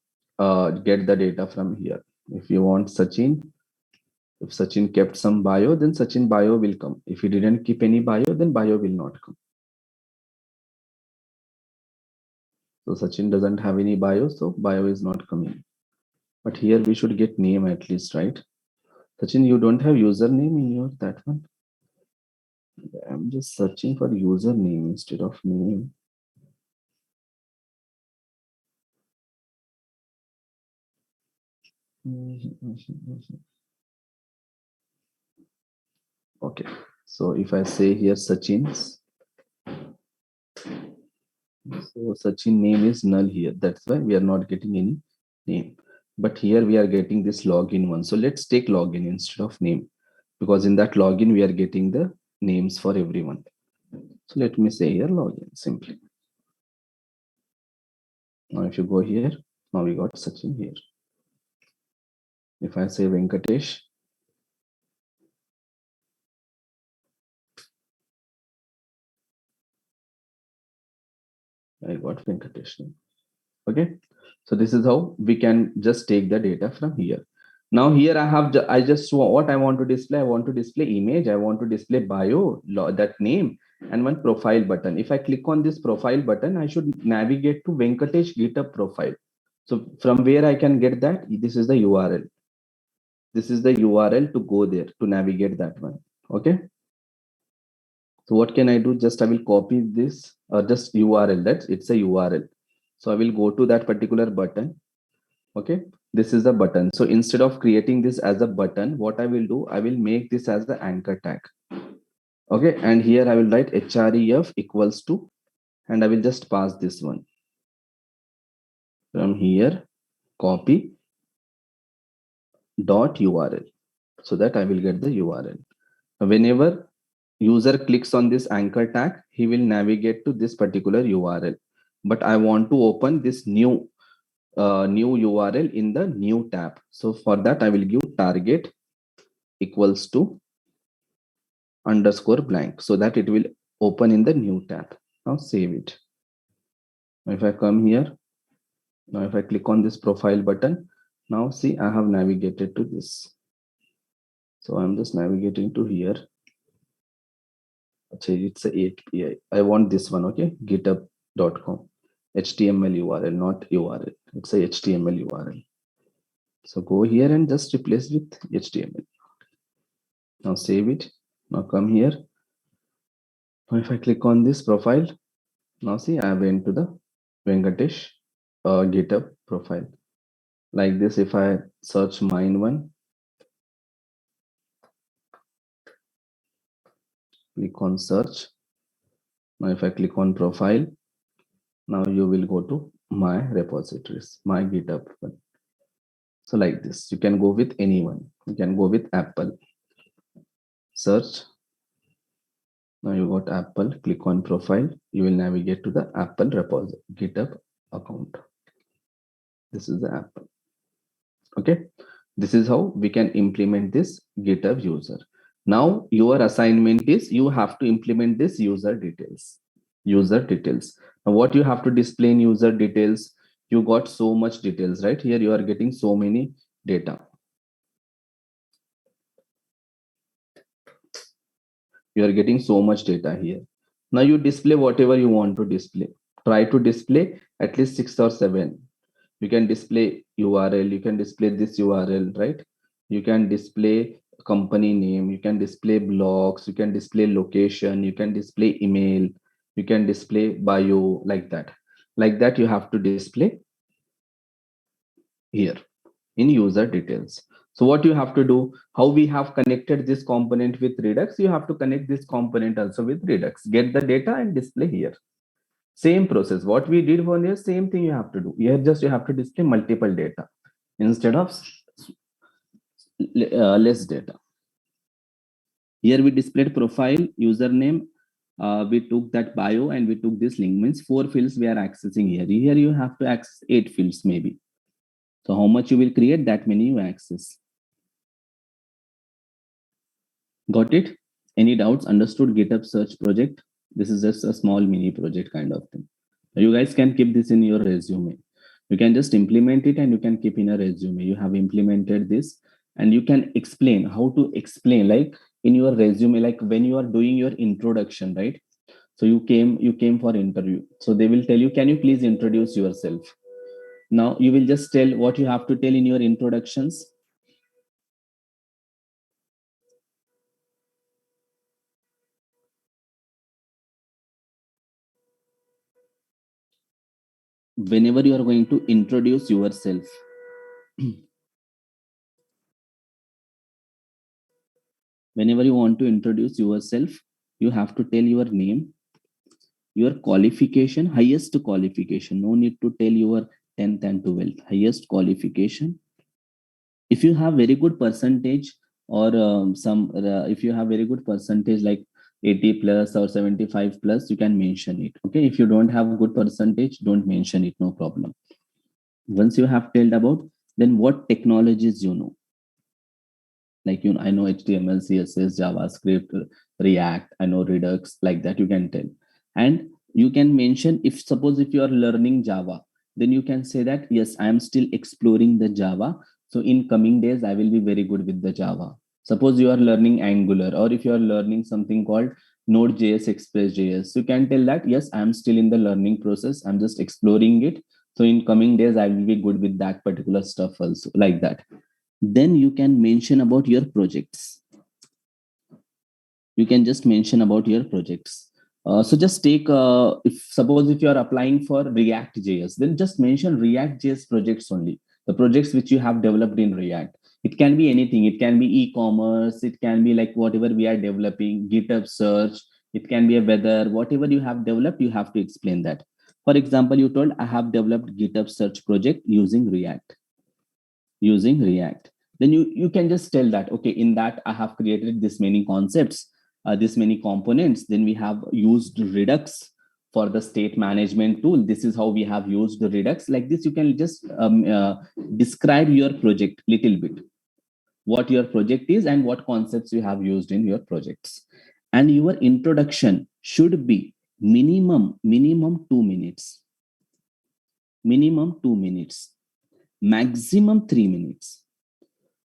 get the data from here. If you want Sachin, if Sachin kept some bio, then Sachin bio will come. If he didn't keep any bio, then bio will not come. So Sachin doesn't have any bio, so bio is not coming. But here we should get name at least, right? Sachin, you don't have username in your that one. I'm just searching for username instead of name. Okay, so if I say here Sachin's, so Sachin name is null here. That's why we are not getting any name. But here we are getting this login one. So let's take login instead of name, because in that login we are getting the names for everyone. So let me say here login simply. Now if you go here, now we got Sachin here. If I say Venkatesh, I got Venkatesh. Okay, so this is how we can just take the data from here. Now here I have, I just what I want to display. I want to display image. I want to display bio, that name, and one profile button. If I click on this profile button, I should navigate to Venkatesh GitHub profile. So from where I can get that? This is the URL. This is the URL to go there to navigate that one. Okay. So what can I do? Just I will copy this or just URL. That's it's a URL. So I will go to that particular button. Okay, this is the button. So instead of creating this as a button, what I will do, I will make this as the anchor tag. Okay, and here I will write href equals to, and I will just pass this one. From here, copy dot URL, so that I will get the URL. Whenever user clicks on this anchor tag, he will navigate to this particular URL. But I want to open this new URL in the new tab. So for that, I will give target equals to underscore blank, so that it will open in the new tab. Now save it. If I come here, now if I click on this profile button, now see I have navigated to this. So I'm just navigating to here. Okay, it's a API. I want this one, okay? github.com. HTML URL, not URL. It's a HTML URL. So go here and just replace with HTML. Now save it. Now come here. Now if I click on this profile, now see I went to the Venkatesh GitHub profile. Like this, if I search mine one, click on search. Now if I click on profile, now you will go to my repositories, my GitHub one. So like this, you can go with anyone. You can go with Apple. Search Now you got Apple, click on profile. You will navigate to the Apple repository, GitHub account. This is the Apple. Okay. This is how we can implement this GitHub user. Now your assignment is you have to implement this user details. User details. Now what you have to display in user details, you got so much details, right? Here you are getting so many data. You are getting so much data here. Now you display whatever you want to display. Try to display at least 6 or 7. You can display URL, you can display this URL, right? You can display company name, you can display blogs, you can display location, you can display email, you can display bio, like that. Like that you have to display here in user details. So what you have to do, how we have connected this component with Redux, you have to connect this component also with Redux. Get the data and display here. Same process. What we did for here, same thing you have to do. Here just you have to display multiple data instead of less data. Here we displayed profile, username, we took that bio and we took this link, means 4 fields we are accessing here. Here you have to access 8 fields maybe. So how much you will create, that many you access. Got it? Any doubts? Understood GitHub search project? This is just a small mini project kind of thing. You guys can keep this in your resume. You can just implement it and you can keep in a resume. You have implemented this and you can explain how to explain, like in your resume, like when you are doing your introduction, right? So you came for interview. So they will tell you, can you please introduce yourself? Now you will just tell what you have to tell in your introductions. Whenever you are going to introduce yourself, whenever you want to introduce yourself, you have to tell your name, your qualification, highest qualification. No need to tell your 10th and 12th, highest qualification. If you have very good percentage or if you have very good percentage like 80 plus or 75 plus, you can mention it. Okay, if you don't have good percentage, don't mention it, no problem. Once you have told about, then what technologies you know, like I know HTML, CSS, JavaScript, React, I know Redux, like that you can tell. And you can mention, if suppose if you are learning Java, then you can say that yes, I am still exploring the Java, so in coming days I will be very good with the Java. Suppose you are learning Angular, or if you are learning something called Node.js, Express.js, you can tell that yes, I am still in the learning process, I'm just exploring it, so in coming days I will be good with that particular stuff also, like that. Then you can mention about your projects. You can just mention about your projects. So just take, if suppose if you are applying for React.js, then just mention React.js projects only, the projects which you have developed in React. It can be anything. It can be e-commerce. It can be like whatever we are developing, GitHub search. It can be a weather, whatever you have developed, you have to explain that. For example, you told I have developed GitHub search project using React. Then you can just tell that, okay, in that I have created this many concepts, this many components. Then we have used Redux for the state management tool. This is how we have used the Redux. Like this, you can just describe your project little bit, what your project is and what concepts you have used in your projects. And your introduction should be minimum 2 minutes, maximum 3 minutes.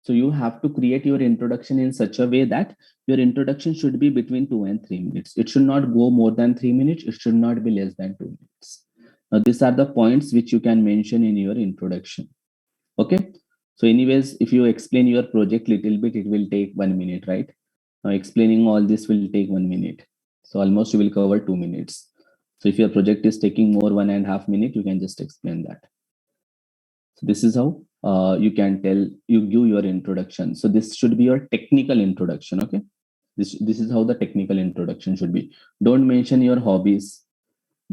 So you have to create your introduction in such a way that your introduction should be between 2 and 3 minutes. It should not go more than 3 minutes. It should not be less than 2 minutes. Now, these are the points which you can mention in your introduction. Okay. So anyways, if you explain your project little bit, it will take 1 minute, right? Now explaining all this will take 1 minute. So almost you will cover 2 minutes. So if your project is taking more 1.5 minutes, you can just explain that. So this is how you can tell, you give your introduction. So this should be your technical introduction. Okay. This is how the technical introduction should be. Don't mention your hobbies.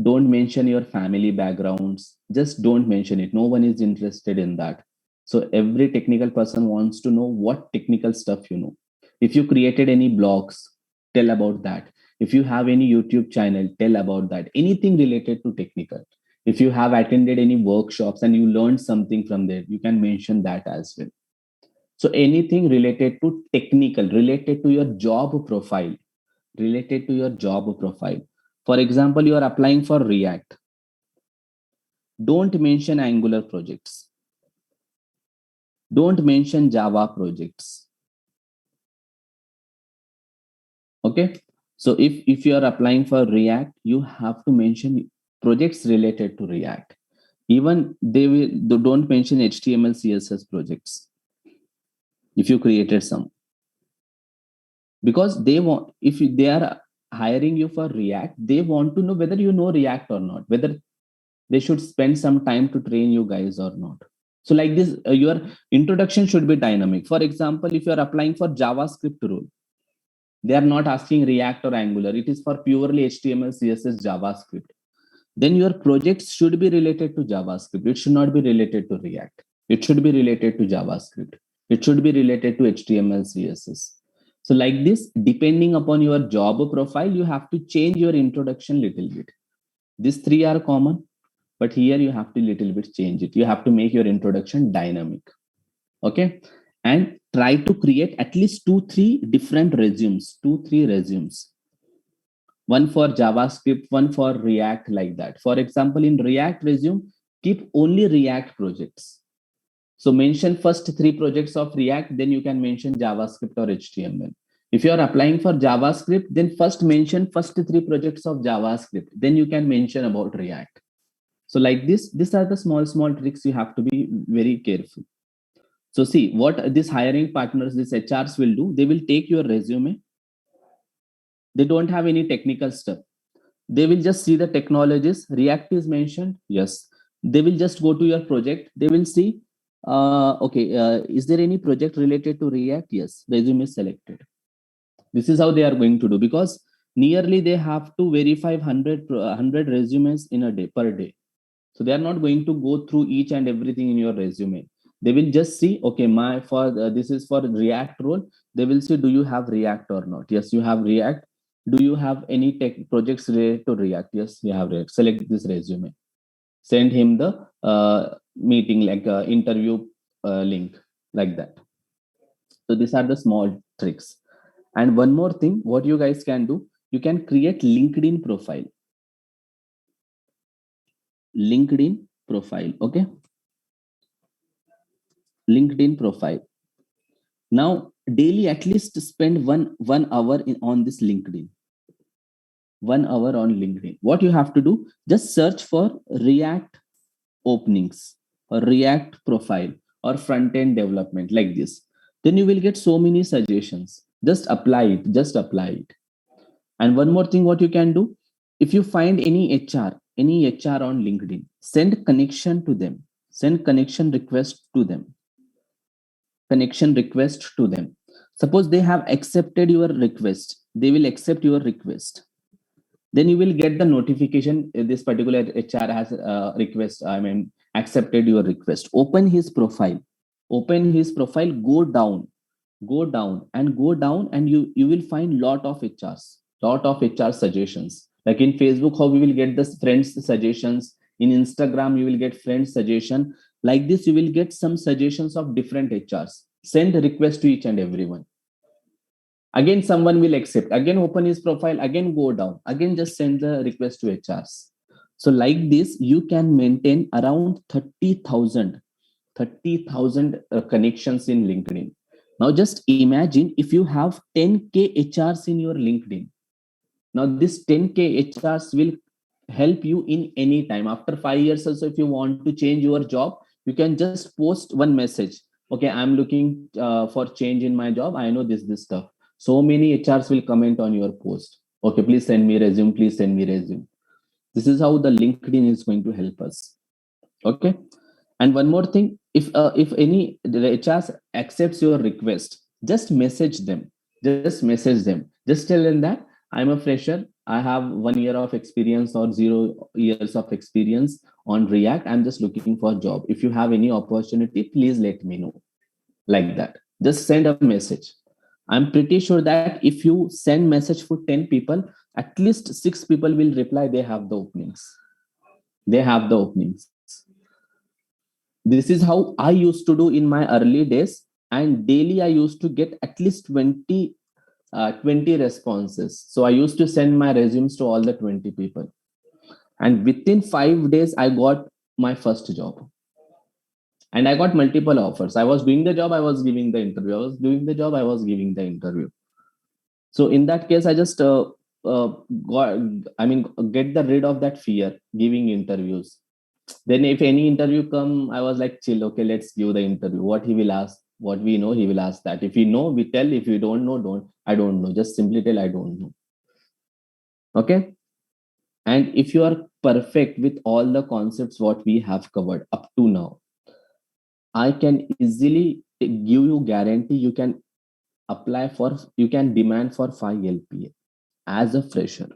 Don't mention your family backgrounds. Just don't mention it. No one is interested in that. So every technical person wants to know what technical stuff you know. If you created any blogs, tell about that. If you have any YouTube channel, tell about that. Anything related to technical. If you have attended any workshops and you learned something from there, you can mention that as well. So anything related to technical, related to your job profile, related to your job profile. For example, you are applying for React. Don't mention Angular projects. Don't mention Java projects. Okay. So if you are applying for React, you have to mention projects related to React. Even they don't mention HTML, CSS projects. If you created some, because they want, if they are hiring you for React, they want to know whether you know React or not, whether they should spend some time to train you guys or not. So like this, your introduction should be dynamic. For example, if you are applying for JavaScript role, they are not asking React or Angular. It is for purely HTML, CSS, JavaScript. Then your projects should be related to JavaScript. It should not be related to React. It should be related to JavaScript. It should be related to HTML, CSS. So like this, depending upon your job profile, you have to change your introduction little bit. These three are common, but here you have to little bit change it. You have to make your introduction dynamic. Okay. And try to create at least 2-3 different resumes, 2-3 resumes. One for JavaScript, one for React, like that. For example, in React resume, keep only React projects. So mention first 3 projects of React, then you can mention JavaScript or HTML. If you are applying for JavaScript, then first mention first 3 projects of JavaScript, then you can mention about React. So like this, these are the small tricks you have to be very careful. So see what these hiring partners, these HRs will do. They will take your resume. They don't have any technical stuff. They will just see the technologies. React is mentioned. Yes. They will just go to your project. They will see, is there any project related to React? Yes. Resume is selected. This is how they are going to do, because nearly they have to verify 100 resumes in a day, per day. So they are not going to go through each and everything in your resume. They will just see, okay, this is for React role. They will see, do you have React or not? Yes, you have React. Do you have any tech projects related to React? Yes, you have React. Select this resume. Send him the meeting, like interview link, like that. So these are the small tricks. And one more thing, what you guys can do, you can create LinkedIn profile. LinkedIn profile, okay? LinkedIn profile. Now, daily at least spend one hour on this LinkedIn. 1 hour on LinkedIn. What you have to do, just search for React openings or React profile or front-end development, like this. Then you will get so many suggestions. Just apply it. And one more thing, what you can do, if you find any HR on LinkedIn, send connection to them. Send connection request to them. Suppose they have accepted your request, they will accept your request. Then you will get the notification, this particular HR has accepted your request. Open his profile, go down, and you will find lot of HR suggestions. Like in Facebook, how we will get the friends suggestions. In Instagram, you will get friends suggestion. Like this, you will get some suggestions of different HRs. Send a request to each and everyone. Again, someone will accept. Again, open his profile. Again, go down. Again, just send the request to HRs. So like this, you can maintain around 30,000 connections in LinkedIn. Now, just imagine if you have 10K HRs in your LinkedIn. Now, this 10K HRs will help you in any time. After 5 years also, if you want to change your job, you can just post one message. Okay, I'm looking for change in my job. I know this stuff. So many HRs will comment on your post. Okay, please send me resume. This is how the LinkedIn is going to help us. Okay. And one more thing, if any HRs accepts your request, just message them. Just tell them that I'm a fresher. I have 1 year of experience or 0 years of experience on React. I'm just looking for a job. If you have any opportunity, please let me know. Like that. Just send a message. I'm pretty sure that if you send message for 10 people at least 6 people will reply they have the openings. They have the openings. This is how I used to do in my early days, and daily I used to get at least 20 responses. So I used to send my resumes to all the 20 people, and within 5 days I got my first job, and I got multiple offers. I was doing the job, I was giving the interview, I was doing the job, I was giving the interview. So in that case I just got, I mean, get the rid of that fear giving interviews. Then if any interview come, I was like, chill, okay, let's give the interview. What he will ask, what we know, he will ask that. If we know, we tell. If we don't know, don't. I don't know. Just simply tell, I don't know. Okay. And if you are perfect with all the concepts what we have covered up to now, I can easily give you guarantee you can apply for, you can demand for 5 LPA as a fresher.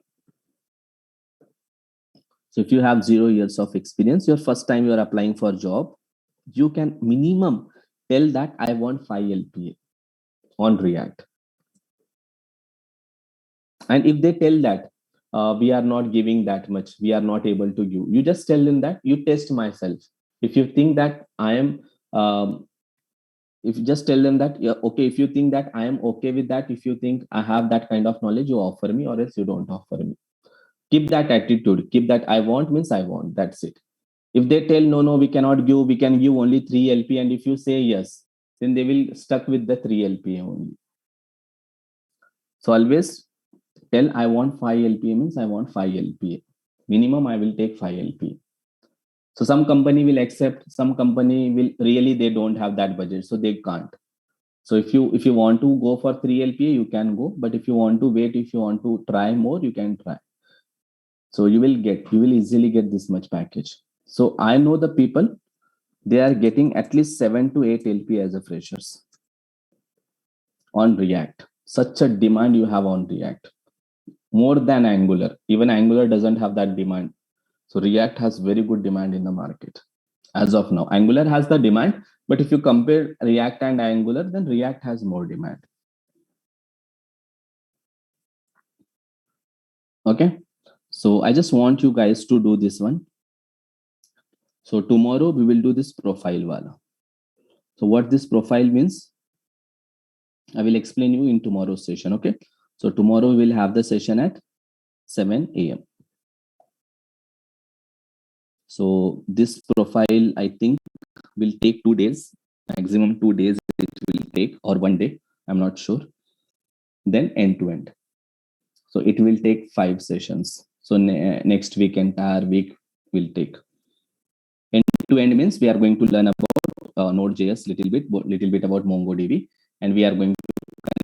So if you have 0 years of experience, your first time you are applying for a job, you can minimum tell that I want 5 LPA on React. And if they tell that we are not giving that much, we are not able to give, you just tell them that you test myself. If you think that I am, if you just tell them that, yeah, okay, if you think that I am okay with that, if you think I have that kind of knowledge, you offer me, or else you don't offer me. Keep that attitude, keep that I want means I want, that's it. If they tell no, we cannot give, we can give only 3 LP, and if you say yes, then they will stuck with the 3 LPA only. So always tell I want 5 LPA means I want 5 LPA. Minimum I will take 5 LPA. So some company will accept, some company will really, they don't have that budget, so they can't. So if you want to go for 3 LPA, you can go, but if you want to wait, if you want to try more, you can try. So you will easily get this much package. So I know the people, they are getting at least 7 to 8 LP as a freshers on React. Such a demand you have on React, more than Angular. Even Angular doesn't have that demand. So React has very good demand in the market as of now. Angular has the demand, but if you compare React and Angular, then React has more demand. Okay, so I just want you guys to do this one. So tomorrow we will do this profile wala. So what this profile means, I will explain you in tomorrow's session. Okay, so tomorrow we will have the session at 7 a.m. So this profile, I think, will take 2 days, maximum 2 days it will take, or 1 day, I'm not sure. Then end to end. So it will take 5 sessions. So next week, entire week will take. End to end means we are going to learn about Node.js little bit about MongoDB, and we are going to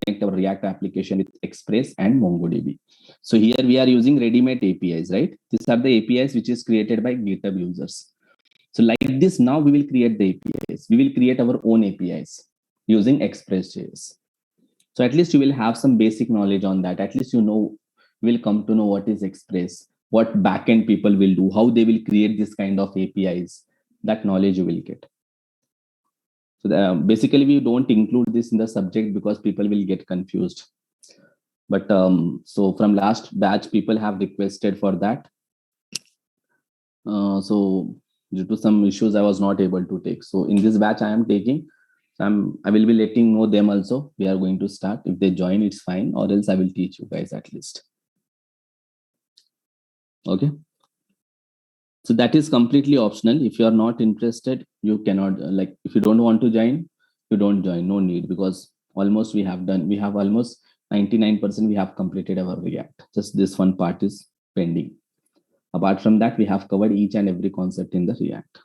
connect our React application with Express and MongoDB. So here we are using ready-made APIs, right? These are the APIs which is created by GitHub users. So like this, now we will create the APIs. We will create our own APIs using Express.js. So at least you will have some basic knowledge on that. At least you will come to know what is Express, what backend people will do, how they will create this kind of APIs. That knowledge you will get. So basically, we don't include this in the subject because people will get confused. But so from last batch, people have requested for that. So due to some issues, I was not able to take. So in this batch, I am taking. I will be letting know them also. We are going to start. If they join, it's fine. Or else I will teach you guys at least. Okay. So that is completely optional. If you are not interested, you cannot, like, if you don't want to join, you don't join. No need, because almost we have almost 99% we have completed our React. Just this one part is pending. Apart from that, we have covered each and every concept in the React.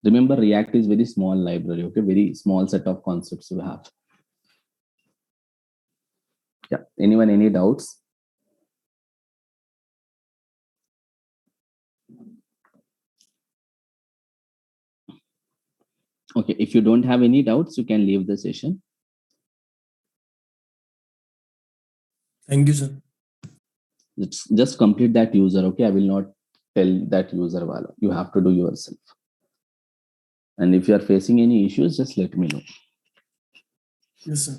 Remember, React is very small library, okay? Very small set of concepts you have. Yeah. Anyone, any doubts? Okay, if you don't have any doubts, you can leave the session. Thank you, sir. Just complete that user, okay? I will not tell that user wala. You have to do yourself. And if you are facing any issues, just let me know. Yes, sir.